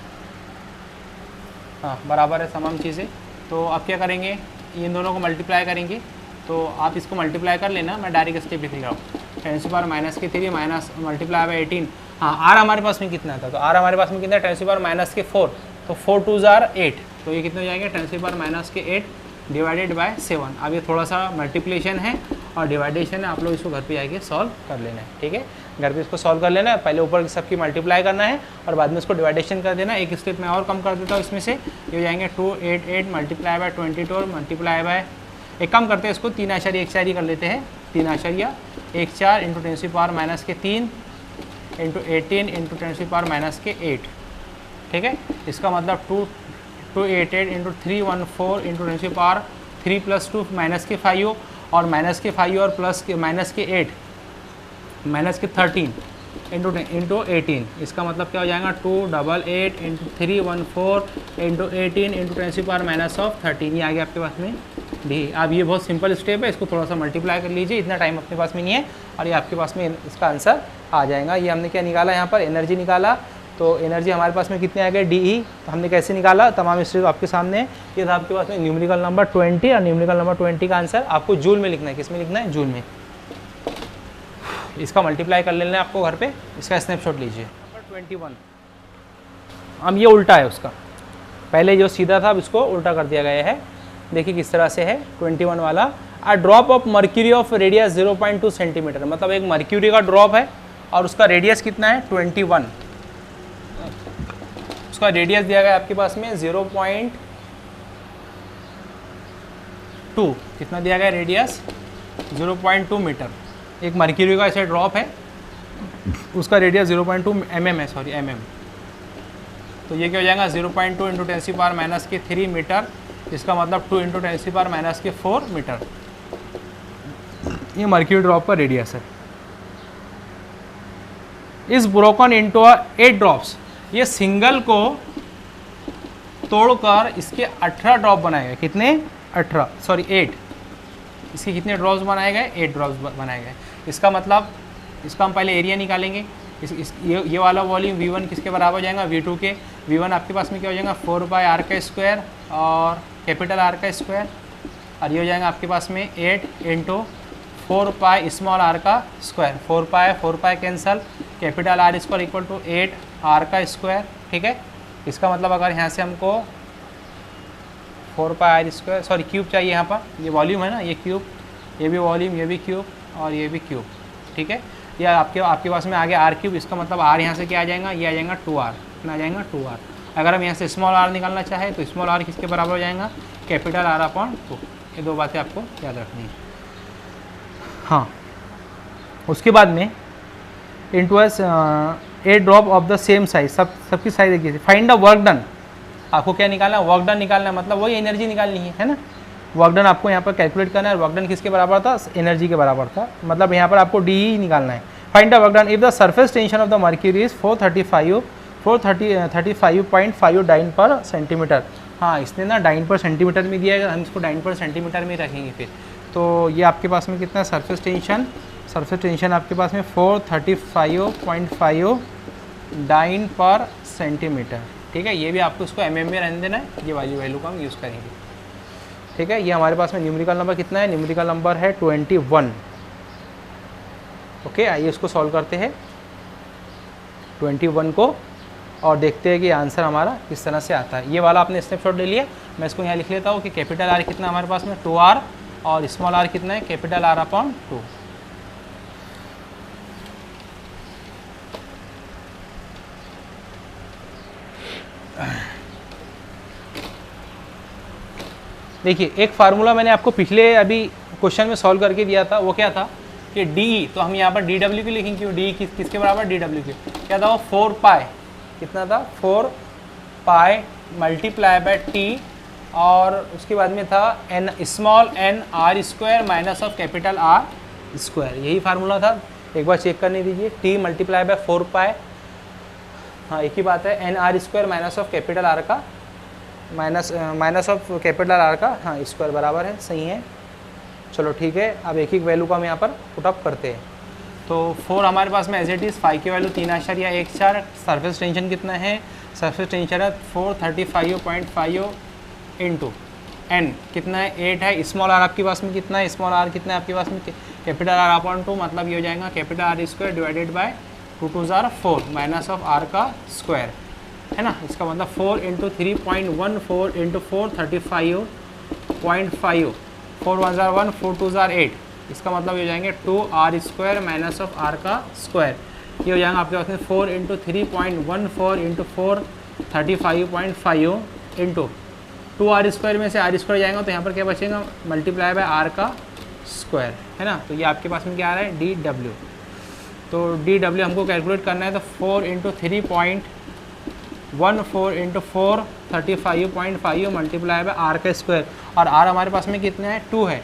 हाँ बराबर है तमाम चीज़ें। तो अब क्या करेंगे, इन दोनों को मल्टीप्लाई करेंगे, तो आप इसको मल्टीप्लाई कर लेना, मैं डायरेक्ट स्टेप लिख रहा हूँ। 10⁻⁻3 माइनस मल्टीप्लाई बाय 18, हाँ आर हमारे पास में कितना था, तो आर हमारे पास में कितना है 10⁻⁻4, तो 4 2 आर 8, तो ये कितने हो जाएंगे 10⁻⁸ डिवाइडेड बाय 7। अब ये थोड़ा सा मल्टीप्लिकेशन है और डिवाइडेशन है, आप लोग इसको घर पे जाके सॉल्व कर लेना है, ठीक है। घर पे इसको सॉल्व कर लेना है, पहले ऊपर सबकी मल्टीप्लाई करना है और बाद में इसको डिवाइडेशन कर देना है। एक स्टेप में और कम कर देता हूँ इसमें से, ये हो जाएंगे 288 मल्टीप्लाई बाय 22 मल्टीप्लाई बाय, एक कम करते हैं इसको 3 आशारी 1 4 कर लेते हैं, 3 आशारिया 1 4 इंटू 10⁻⁻3 इंटू 18 इंटू 10⁻⁻8, ठीक है। इसका मतलब 288 इंटू 314 इंटू 10⁻3 + 2 -5 और -5 और प्लस के -8 -13 इंटू 18, इसका मतलब क्या हो जाएगा 288 इंटू 314 इंटू 18 इंटू 10⁻13, ये आ गया आपके पास में डी। अब ये बहुत सिंपल स्टेप है, इसको थोड़ा सा मल्टीप्लाई कर लीजिए, इतना टाइम अपने पास में नहीं है, और ये आपके पास में इसका आंसर आ जाएगा। ये हमने क्या निकाला, यहाँ पर एनर्जी निकाला, तो एनर्जी हमारे पास में कितने आ गए डी ई, तो हमने कैसे निकाला, तमाम स्टेप आपके सामने। ये था आपके पास में न्यूमेरिकल नंबर 20, और न्यूमेरिकल नंबर 20 का आंसर आपको जूल में लिखना है। किस में लिखना है, जूल में। इसका मल्टीप्लाई कर लेना है आपको घर पे, इसका स्नैपशॉट लीजिए। नंबर 21, अब ये उल्टा है उसका, पहले जो सीधा था अब इसको उल्टा कर दिया गया है। देखिए किस तरह से है 21 वाला, a drop of mercury of radius 0.2 centimetre, मतलब एक मर्क्यूरी का ड्रॉप है और उसका रेडियस कितना है 21, उसका रेडियस दिया गया आपके पास में 0.2, कितना दिया गया रेडियस 0.2 मीटर। एक मर्क्यूरी का ऐसे ड्रॉप है, उसका रेडियस 0.2 mm है, सॉरी mm, तो ये क्या हो जाएगा 0.2 इंटू 10⁻⁻3 मीटर, इसका मतलब 2 इंटू 10⁻⁴ मीटर। ये मर्क्यूरी ड्रॉप का रेडियस है। इस ब्रोकन इंटू 8 ड्रॉप्स, ये सिंगल को तोड़कर इसके 18 ड्रॉप बनाए गए, कितने 8, इसके कितने ड्रॉप्स बनाए गए 8 ड्रॉप्स बनाए गए। इसका मतलब इसका हम पहले एरिया निकालेंगे। ये वाला वॉल्यूम V1 किसके बराबर हो जाएगा, V2 के। V1 आपके पास में क्या हो जाएगा 4πr का स्क्वायर और कैपिटल R का स्क्वायर, और ये हो जाएगा आपके पास में 8 इंटू 4π स्मॉल r का square, 4π cancel, capital R square equal to 8 r का स्क्वायर, ठीक है। इसका मतलब अगर यहाँ से हमको 4 pi R square, sorry cube चाहिए यहाँ पर, ये वॉल्यूम है ना, ये क्यूब, ये भी वॉल्यूम, ये भी क्यूब और ये भी क्यूब, ठीक है। या आपके पास में आ गया आर क्यूब, इसका मतलब आर यहाँ से क्या आ जाएगा, ये आ जाएगा 2r, कितना आ जाएगा 2r। अगर हम यहाँ से स्मॉल आर निकालना चाहें तो स्मॉल आर किसके बराबर हो जाएगा, कैपिटल आर अपॉन 2। ये दो बातें आपको याद रखनी है। हाँ, उसके बाद में into A drop of the same size, सबकी साइज एक जैसी। फाइंड द वर्क डन, आपको क्या निकालना है, वर्क डन निकालना है, मतलब वही एनर्जी निकालनी है ना। वर्क डन आपको यहाँ पर कैलकुलेट करना है। वर्क डन किसके बराबर था, एनर्जी के बराबर था, मतलब यहाँ पर आपको डी ही निकालना है। Find the work done if the surface tension of the mercury is 435.5 dyne per centimetre. हाँ, इसने ना डाइन पर सेंटीमीटर में दिया है, हम इसको डाइन पर सेंटीमीटर में रखेंगे फिर। तो ये आपके पास में कितना है, सरफेस टेंशन आपके पास में 435.5 डाइन पर सेंटीमीटर, ठीक है। ये भी आपको इसको mm में रहने देना है, ये वाली वैल्यू को हम यूज़ करेंगे, ठीक है। ये हमारे पास में न्यूमेरिकल नंबर कितना है, न्यूमेरिकल नंबर है 21। ओके, आइए इसको सॉल्व करते हैं 21 को और देखते हैं कि आंसर हमारा किस तरह से आता है। ये वाला आपने स्नैपशॉट ले लिया, मैं इसको यहाँ लिख लेता हूँ कि कैपिटल आर कितना हमारे पास में 2r और स्मॉल आर कितना है, कैपिटल आर अपॉन 2। देखिए, एक फार्मूला मैंने आपको पिछले अभी क्वेश्चन में सॉल्व करके दिया था, वो क्या था कि डी, तो हम यहाँ पर डी डब्ल्यू की लिखेंगे, क्यों, डी किसके बराबर, डी डब्ल्यू के, क्या था वो 4 पाई, कितना था 4 पाई मल्टीप्लाई बाय टी, और उसके बाद में था n small n r square minus of capital r square, यही फार्मूला था। एक बार चेक करने दीजिए, टी मल्टीप्लाई बाय 4 पाई, हाँ एक ही बात है, n r square minus of capital r का माइनस ऑफ कैपिटल आर का, हाँ स्क्वायर बराबर है, सही है। चलो ठीक है, अब एक वैल्यू को हम यहाँ पर पुटअप करते हैं। तो 4 हमारे पास में एज इट इज़, 5 की वैल्यू 3.14, सरफेस टेंशन कितना है, सरफेस टेंशन है 435.5 इंटू एन कितना है 8 है। स्मॉल आर आपके पास में कितना है, स्मॉल आर कितना है आपके पास में, कैपिटल आर अपॉन 2, मतलब ये हो जाएगा capital r square divided by 2 2 ज़ार 4 माइनस ऑफ आर का स्क्वायर, है ना। इसका मतलब 4 इंटू 3.14 इंटू 435.5, 4 1 ज़ार 1, 4 2 ज़ार 8, इसका मतलब ये हो जाएंगे 2r square minus of r का स्क्वायर। ये हो जाएगा आपके पास में 4 into 3.14 into 435.5 into 2r square में से r स्क्वायर जाएगा, तो यहाँ पर क्या बचेगा, मल्टीप्लाई बाय r का स्क्वायर, है ना। तो ये आपके पास में क्या आ रहा है, डी डब्ल्यू। तो डी डब्ल्यू हमको कैलकुलेट करना है, तो 4 into 3.14 into 435.5 multiply by R का स्क्वायर, और आर हमारे पास में कितना है, 2 है।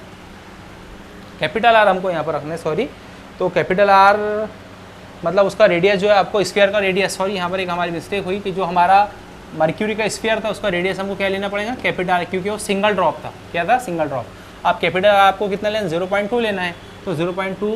कैपिटल आर हमको यहाँ पर रखना है, सॉरी, तो कैपिटल आर मतलब उसका रेडियस जो है आपको स्फीयर का रेडियस, सॉरी यहाँ पर एक हमारी मिस्टेक हुई कि जो हमारा मर्क्यूरी का स्फीयर था उसका रेडियस हमको क्या लेना पड़ेगा, कैपिटल आर, क्योंकि वो सिंगल ड्रॉप था। क्या था, सिंगल ड्रॉप। आप कैपिटल आर आपको कितना लेना, 0.2 लेना है, तो 0.2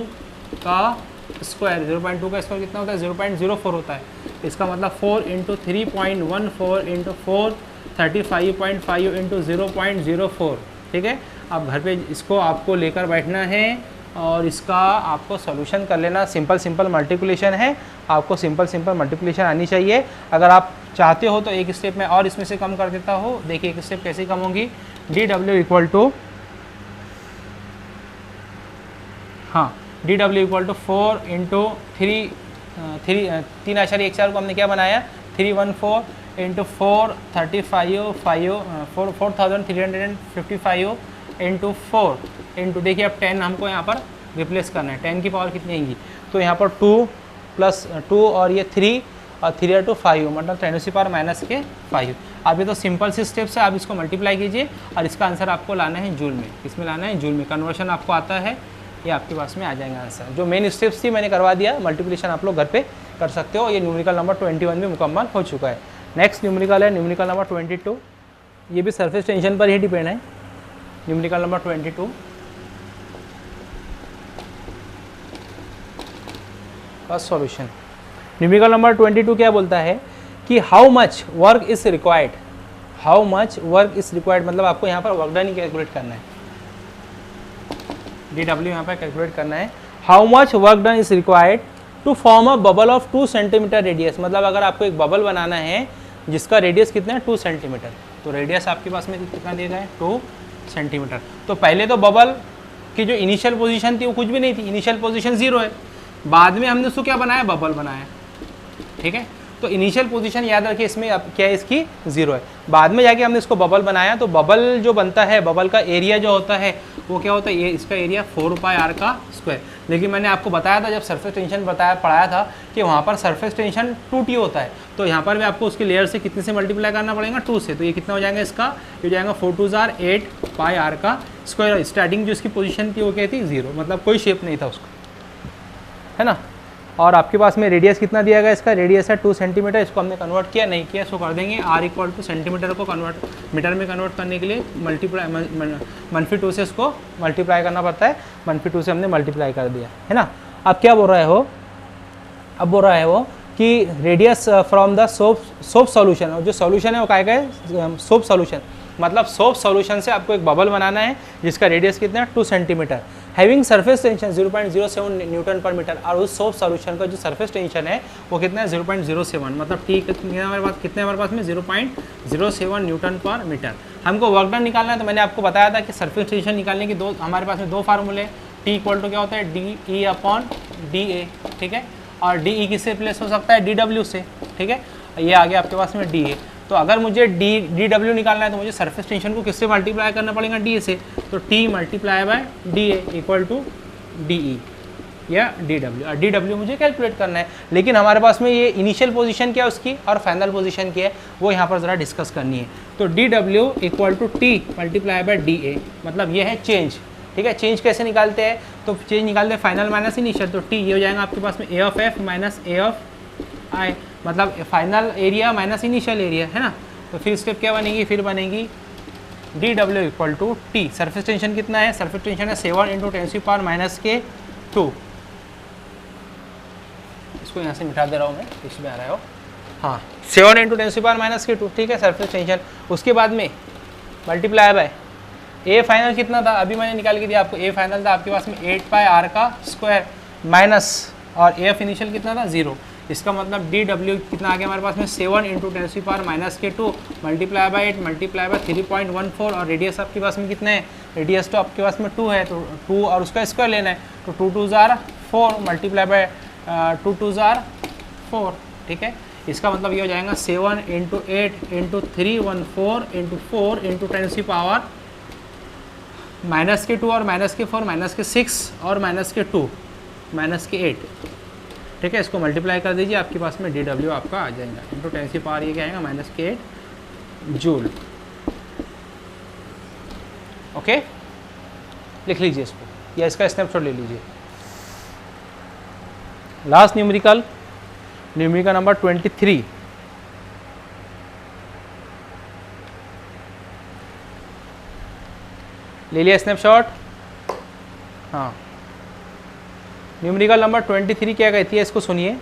का स्क्वायर, 0.2 का स्क्वायर कितना होता है, 0.04 होता है। इसका मतलब 4 इंटू 3.14 इंटू 435.5 इंटू 0.04, ठीक है। अब घर पे इसको आपको लेकर बैठना है और इसका आपको सॉल्यूशन कर लेना। सिंपल मल्टीप्लिकेशन है, आपको सिंपल मल्टीप्लिकेशन आनी चाहिए। अगर आप चाहते हो तो एक स्टेप में और इसमें से कम कर देता हो, देखिए एक स्टेप कैसे कम होगी, डी डब्ल्यू इक्वल टू, हाँ डी डब्ल्यू इक्वल टू 4 इंटू 3.14 को हमने क्या बनाया, 314 इंटू 4,355 इंटू 4 इंटू, देखिए अब 10 हमको यहाँ पर रिप्लेस करना है, 10 की पावर कितनी आएगी, तो यहाँ पर 2 + 2 और ये 3 और 3 × 2 5, मतलब 10⁻⁻⁵। अब ये तो सिंपल सी स्टेप्स है, आप इसको मल्टीप्लाई कीजिए और इसका आंसर आपको लाना है जूल में। किस में लाना है, जूल में। कन्वर्शन आपको आता है, ये आपके पास में आ जाएगा आंसर। जो मेन स्टेप्स थी मैंने करवा दिया, मल्टीप्लिकेशन आप लोग घर पे कर सकते हो। ये न्यूमेरिकल नंबर 21 में मुकम्मल हो चुका है। नेक्स्ट न्यूमेरिकल है न्यूमेरिकल नंबर 22, ये भी सरफेस टेंशन पर ही डिपेंड है। न्यूमेरिकल नंबर 22 का सॉल्यूशन। न्यूमेरिकल नंबर 22 क्या बोलता है कि how much work is required, how much work is required, मतलब आपको यहाँ पर वर्क डन ही कैलकुलेट करना है, डी डब्ल्यू यहाँ पर कैलकुलेट करना है। How much work done is required to form a bubble of 2 centimetre radius, मतलब अगर आपको एक बबल बनाना है जिसका रेडियस कितना है 2 सेंटीमीटर, तो रेडियस आपके पास में कितना दिया गया है 2 सेंटीमीटर। तो पहले तो बबल की जो इनिशियल पोजीशन थी वो कुछ भी नहीं थी, इनिशियल पोजीशन 0 है, बाद में हमने उसको क्या बनाया, बबल बनाया, ठीक है। तो इनिशियल पोजीशन याद रखिए इसमें अब क्या है, इसकी 0 है, बाद में जाके हमने इसको बबल बनाया। तो बबल जो बनता है, बबल का एरिया जो होता है वो क्या होता है, ये इसका एरिया 4πr²। लेकिन मैंने आपको बताया था जब सरफेस टेंशन पढ़ाया था कि वहाँ पर सरफेस टेंशन 2T होता है, तो यहाँ पर भी आपको उसके लेयर से कितने से मल्टीप्लाई करना पड़ेगा, 2 से। तो ये कितना हो जाएगा इसका, ये हो जाएगा 4 2 8πr²। स्टार्टिंग जो इसकी पोजीशन थी वो क्या थी, 0, मतलब कोई शेप नहीं था उसका, है ना। और आपके पास में रेडियस कितना दिया गया, इसका रेडियस है 2 सेंटीमीटर। इसको हमने कन्वर्ट किया नहीं किया, इसको कर देंगे r = सेंटीमीटर को मीटर में कन्वर्ट करने के लिए मल्टीप्लाई -2 से इसको मल्टीप्लाई करना पड़ता है, -2 से हमने मल्टीप्लाई कर दिया, है ना। अब क्या बोल रहा है वो, अब बोल रहा है वो कि radius from the soap solution, और जो सॉल्यूशन है वो क्या है, सोप सॉल्यूशन, मतलब सोप सॉल्यूशन से आपको एक बबल बनाना है जिसका रेडियस कितना है 2 centimetre, having surface tension 0.07 Newton per metre. और उस सोप सॉल्यूशन का जो सरफेस टेंशन है वो कितना है 0.07, मतलब टी कितने हमारे पास में 0.07 न्यूटन पर मीटर। हमको वर्क डन निकालना है, तो मैंने आपको बताया था कि सरफेस टेंशन निकालने की हमारे पास में 2 फार्मूले, टी = क्या होता है, DE/DA, ठीक है। और DE किससे रिप्लेस हो सकता है, DW से, ठीक है। ये आ गया आपके पास में DA। तो अगर मुझे DW निकालना है तो मुझे सरफेस टेंशन को किससे मल्टीप्लाई करना पड़ेगा, DA से। तो T × DA = DE या DW, और DW मुझे कैलकुलेट करना है। लेकिन हमारे पास में ये इनिशियल पोजीशन क्या है उसकी और फाइनल पोजीशन क्या है वो यहाँ पर ज़रा डिस्कस करनी है। तो DW = T × DA, मतलब ये है चेंज, ठीक है। चेंज कैसे निकालते हैं, तो चेंज निकालते हैं फाइनल माइनस इनिशियल। तो T ये हो जाएगा आपके पास में A(f) - A(i), मतलब final area minus initial area, है ना। तो फिर स्टेप क्या बनेगी, फिर बनेगी DW = T। सरफेस टेंशन कितना है, सरफेस टेंशन है 7 × 10⁻²। इसको यहाँ से मिटा दे रहा हूँ मैं, इसमें आ रहा हो, हाँ 7 × 10⁻², ठीक है, सरफेस टेंशन। उसके बाद में मल्टीप्लाई बाय ए फाइनल कितना था, अभी मैंने निकाल के दिया आपको, ए फाइनल था आपके पास में 8πr² माइनस, और AF इनिशियल कितना था 0। इसका मतलब DW कितना आ गया हमारे पास में 7 × 10⁻² मल्टीप्लाई बाय 8 मल्टीप्लाई बाय 3.14। और रेडियस आपके पास में कितना है, रेडियस तो आपके पास में 2 है, तो 2 और उसका स्क्वायर लेना है, तो 2 2 4 मल्टीप्लाई बाय 2 2 4, ठीक है। इसका मतलब ये हो जाएगा 7 × 8 × 314 × 4 × 10⁻⁻² और -4 -6 और -2 -8, ठीक है। इसको मल्टीप्लाई कर दीजिए, आपके पास में DW आपका आ जाएगा × 10⁻, ये क्या आएगा -8 जूल। ओके, लिख लीजिए इसको या इसका स्नैपशॉट ले लीजिए। लास्ट न्यूमेरिकल नंबर 23, ले लिया स्नैपशॉट, हाँ। न्यूमेरिकल नंबर 23 क्या कहती है, इसको सुनिए।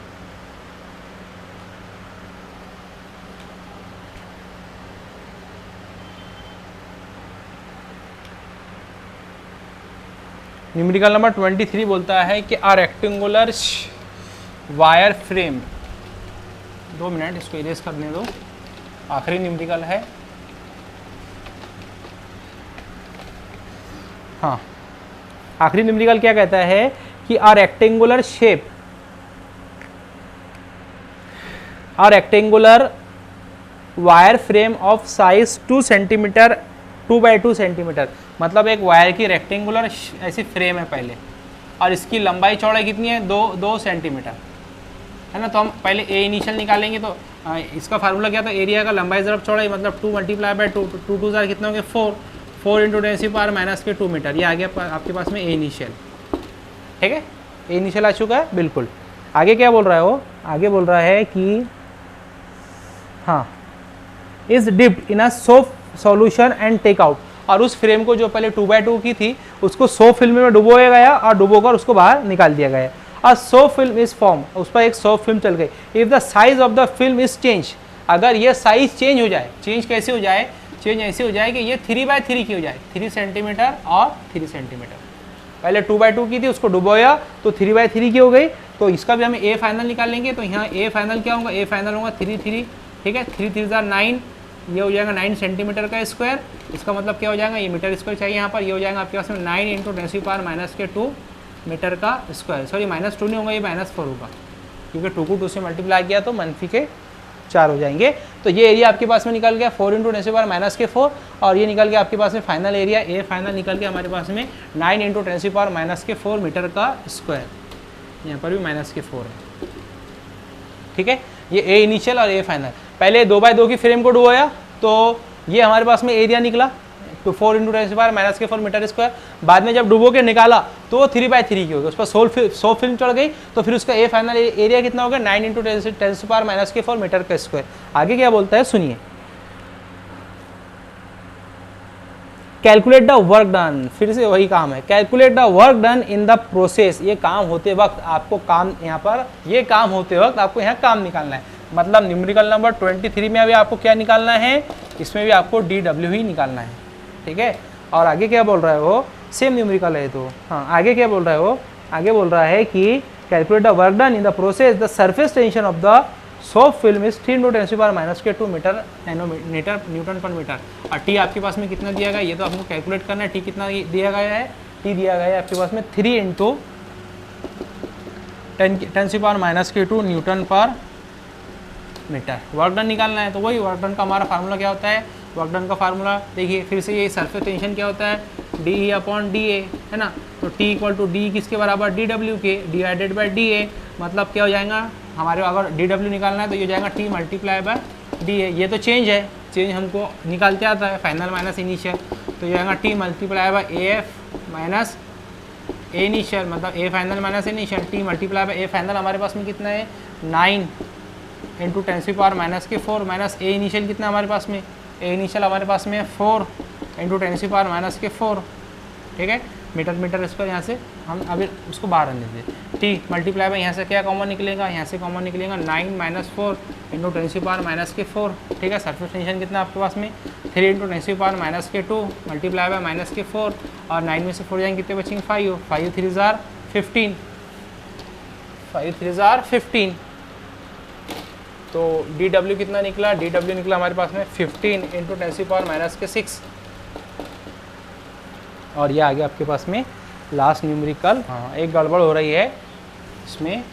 न्यूमेरिकल नंबर 23 बोलता है कि a rectangular wire frame, 2 minute इसको इरेज करने दो, आखिरी न्यूमेरिकल है, हाँ। आखिरी न्यूमेरिकल क्या कहता है कि a rectangular shape, a rectangular wire frame of size 2 centimetre 2 × 2 centimetre, मतलब एक वायर की रेक्टेंगुलर ऐसी फ्रेम है पहले, और इसकी लंबाई चौड़ाई कितनी है 2 सेंटीमीटर, है ना। तो हम पहले ए इनिशियल निकालेंगे, तो इसका फार्मूला क्या था, एरिया का लंबाई ज़रब चौड़ाई, मतलब 2 मल्टीप्लाई बाय 2 2 2 कितने होंगे 4 × 10⁻² मीटर। ये आ गया आपके पास में ए इनिशियल, ठीक है। ए इनिशियल आ चुका है, बिल्कुल। आगे क्या बोल रहा है वो, आगे बोल रहा है कि हाँ, is dipped in a soap solution and take out, और उस फ्रेम को जो पहले 2x2 की थी उसको सोप फिल्म में डुबोया गया और डुबोकर उसको बाहर निकाल दिया गया। A soap film is form, उस पर एक सोप फिल्म चल गई। If the size of the film is change, अगर ये साइज चेंज हो जाए, चेंज कैसे हो जाए, चेंज ऐसे हो जाए कि ये 3/3 की हो जाए, 3 सेंटीमीटर और 3 सेंटीमीटर। पहले 2x2 की थी, उसको डुबोया तो 3/3 की हो गई। तो इसका भी हमें ए फाइनल निकालेंगे, तो यहाँ ए फाइनल क्या होगा, ए फाइनल होगा 3 3, ठीक है, 3 3 9 ये हो जाएगा 9 सेंटीमीटर का स्क्वायर। इसका मतलब क्या हो जाएगा, ये मीटर स्क्वायर चाहिए यहाँ पर, ये हो जाएगा आपके पास में 9 इंटू 10⁻⁻2 मीटर का स्क्वायर। सॉरी -2 नहीं होगा, ये -4 होगा, क्योंकि 2 को 2 से मल्टीप्लाई किया तो -4 हो जाएंगे। तो ये एरिया आपके पास में निकल गया 4 इंटू 10⁻⁻4, और ये निकल गया आपके पास में फाइनल एरिया, ए फाइनल निकल गया हमारे पास में 9 इंटू 10⁻⁻4 मीटर का स्क्वायर। यहाँ पर भी -4 है, ठीक है। ये ए इनिशियल और ए फाइनल। पहले 2x2 की फ्रेम को डुबोया तो ये हमारे पास में एरिया निकला तो 4 इंटू 10⁻⁻4 मीटर स्क्वायर। बाद में जब डुबो के निकाला तो 3x3 की हो गई, उस पर 100 फिल्म चढ़ गई, तो फिर उसका ए फाइनल एरिया कितना हो गया 9 इंटू 10⁻⁻4 मीटर का स्क्वायर। आगे क्या बोलता है सुनिए, कैलकुलेट द वर्क डन, फिर से वही काम है, calculate the work done in the process. ये काम होते वक्त आपको काम यहाँ पर, ये काम होते वक्त आपको यहाँ काम निकालना है। मतलब न्यूमेरिकल नंबर 23 में अभी आपको क्या निकालना है, इसमें भी आपको DW ही निकालना है, ठीक है। और आगे क्या बोल रहा है वो, सेम न्यूमेरिकल है तो हाँ, आगे क्या बोल रहा है वो, आगे बोल रहा है कि calculate the work done in the process, the surface tension of the soap film is 3 into 10⁻⁻2 metre nanometre newton per metre. और टी आपके पास में कितना दिया गया, ये तो आपको कैलकुलेट करना है। टी कितना दिया गया है, टी दिया गया है आपके पास में 3 into 10⁻⁻2 Newton per metre. Work done निकालना है, तो वही वर्क डन का हमारा फार्मूला क्या होता है, वर्क डन का फार्मूला देखिए फिर से, ये सरफेस टेंशन क्या होता है, DE/DA है ना। तो T इक्वल टू डी किसके बराबर, DW के, डिवाइडेड बाई DA। मतलब क्या हो जाएगा हमारे, अगर DW निकालना है तो ये हो जाएगा T मल्टीप्लाई बाय DA। ये तो चेंज है, चेंज हमको निकालते आता है, फाइनल माइनस इनिशियल, तो ये आएगा T multiply by AF minus A initial, मतलब A final minus initial. T multiply by A final हमारे पास में कितना है 9 इंटू 10⁻⁻4 माइनस ए इनिशियल कितना हमारे पास में, ए इनिशियल हमारे पास में 4 इंटू 10⁻⁻4, ठीक है। मीटर स्क्वायर यहाँ से हम अभी उसको बाहर आने देते। टी मल्टीप्लाई बाय यहाँ से क्या कॉमन निकलेगा, यहाँ से कॉमन निकलेगा 9 - 4 इंटू 10⁻⁴, ठीक है। सरफेस टेंशन कितना आपके पास में 3 इंटू 10⁻⁻2 मल्टीप्लाई बाय -4, और 9 में से 4 जाएंगे कितने बचेंगे 5, 5 3 जार 15, 5 3 जार 15। तो DW कितना निकला, DW निकला हमारे पास में 15 इंटू 10⁻⁻6। और ये आ गया आपके पास में लास्ट न्यूमेरिकल। हाँ, एक गड़बड़ हो रही है इसमें,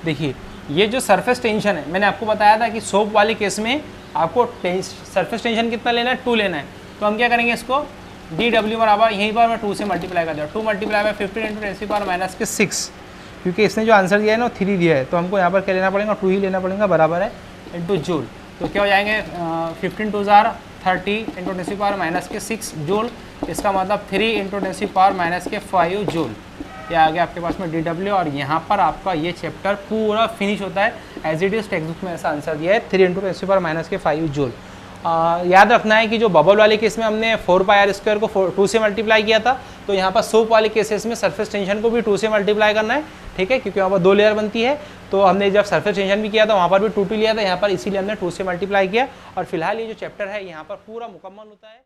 देखिए ये जो सरफेस टेंशन है, मैंने आपको बताया था कि सोप वाले केस में आपको सरफेस टेंशन कितना लेना है, 2 लेना है। तो हम क्या करेंगे, इसको DW बराबर यहीं पर मैं 2 से मल्टीप्लाई कर दिया, 2 मल्टीप्लाई बाय 15 इंटू 10⁻�6, क्योंकि इसने जो आंसर दिया है ना 3 दिया है, तो हमको यहाँ पर क्या लेना पड़ेगा 2 ही लेना पड़ेगा, बराबर है इंटू जूल। तो क्या हो जाएंगे 15 2 जार 30 इंटू 10⁻⁻6 जूल। इसका मतलब 3 इंटू 10⁻⁻5 जूल। ये आ गया आपके पास में DW। और यहाँ पर आपका ये चैप्टर पूरा फिनिश होता है, as it is textbook में ऐसा आंसर दिया है 3 इंटू 10⁻⁻5 जूल। याद रखना है कि जो बबल वाले केस में हमने 4πr² को 2 से मल्टीप्लाई किया था, तो यहाँ पर सोप वाले केसेस में सरफेस टेंशन को भी 2 से मल्टीप्लाई करना है, ठीक है, क्योंकि वहाँ पर 2 लेयर बनती है। तो हमने जब सरफेस टेंशन भी किया था वहाँ पर भी 2 लिया था, यहाँ पर इसीलिए हमने 2 से मल्टीप्लाई किया। और फिलहाल ये जो चैप्टर है यहाँ पर पूरा मुकम्मल होता है।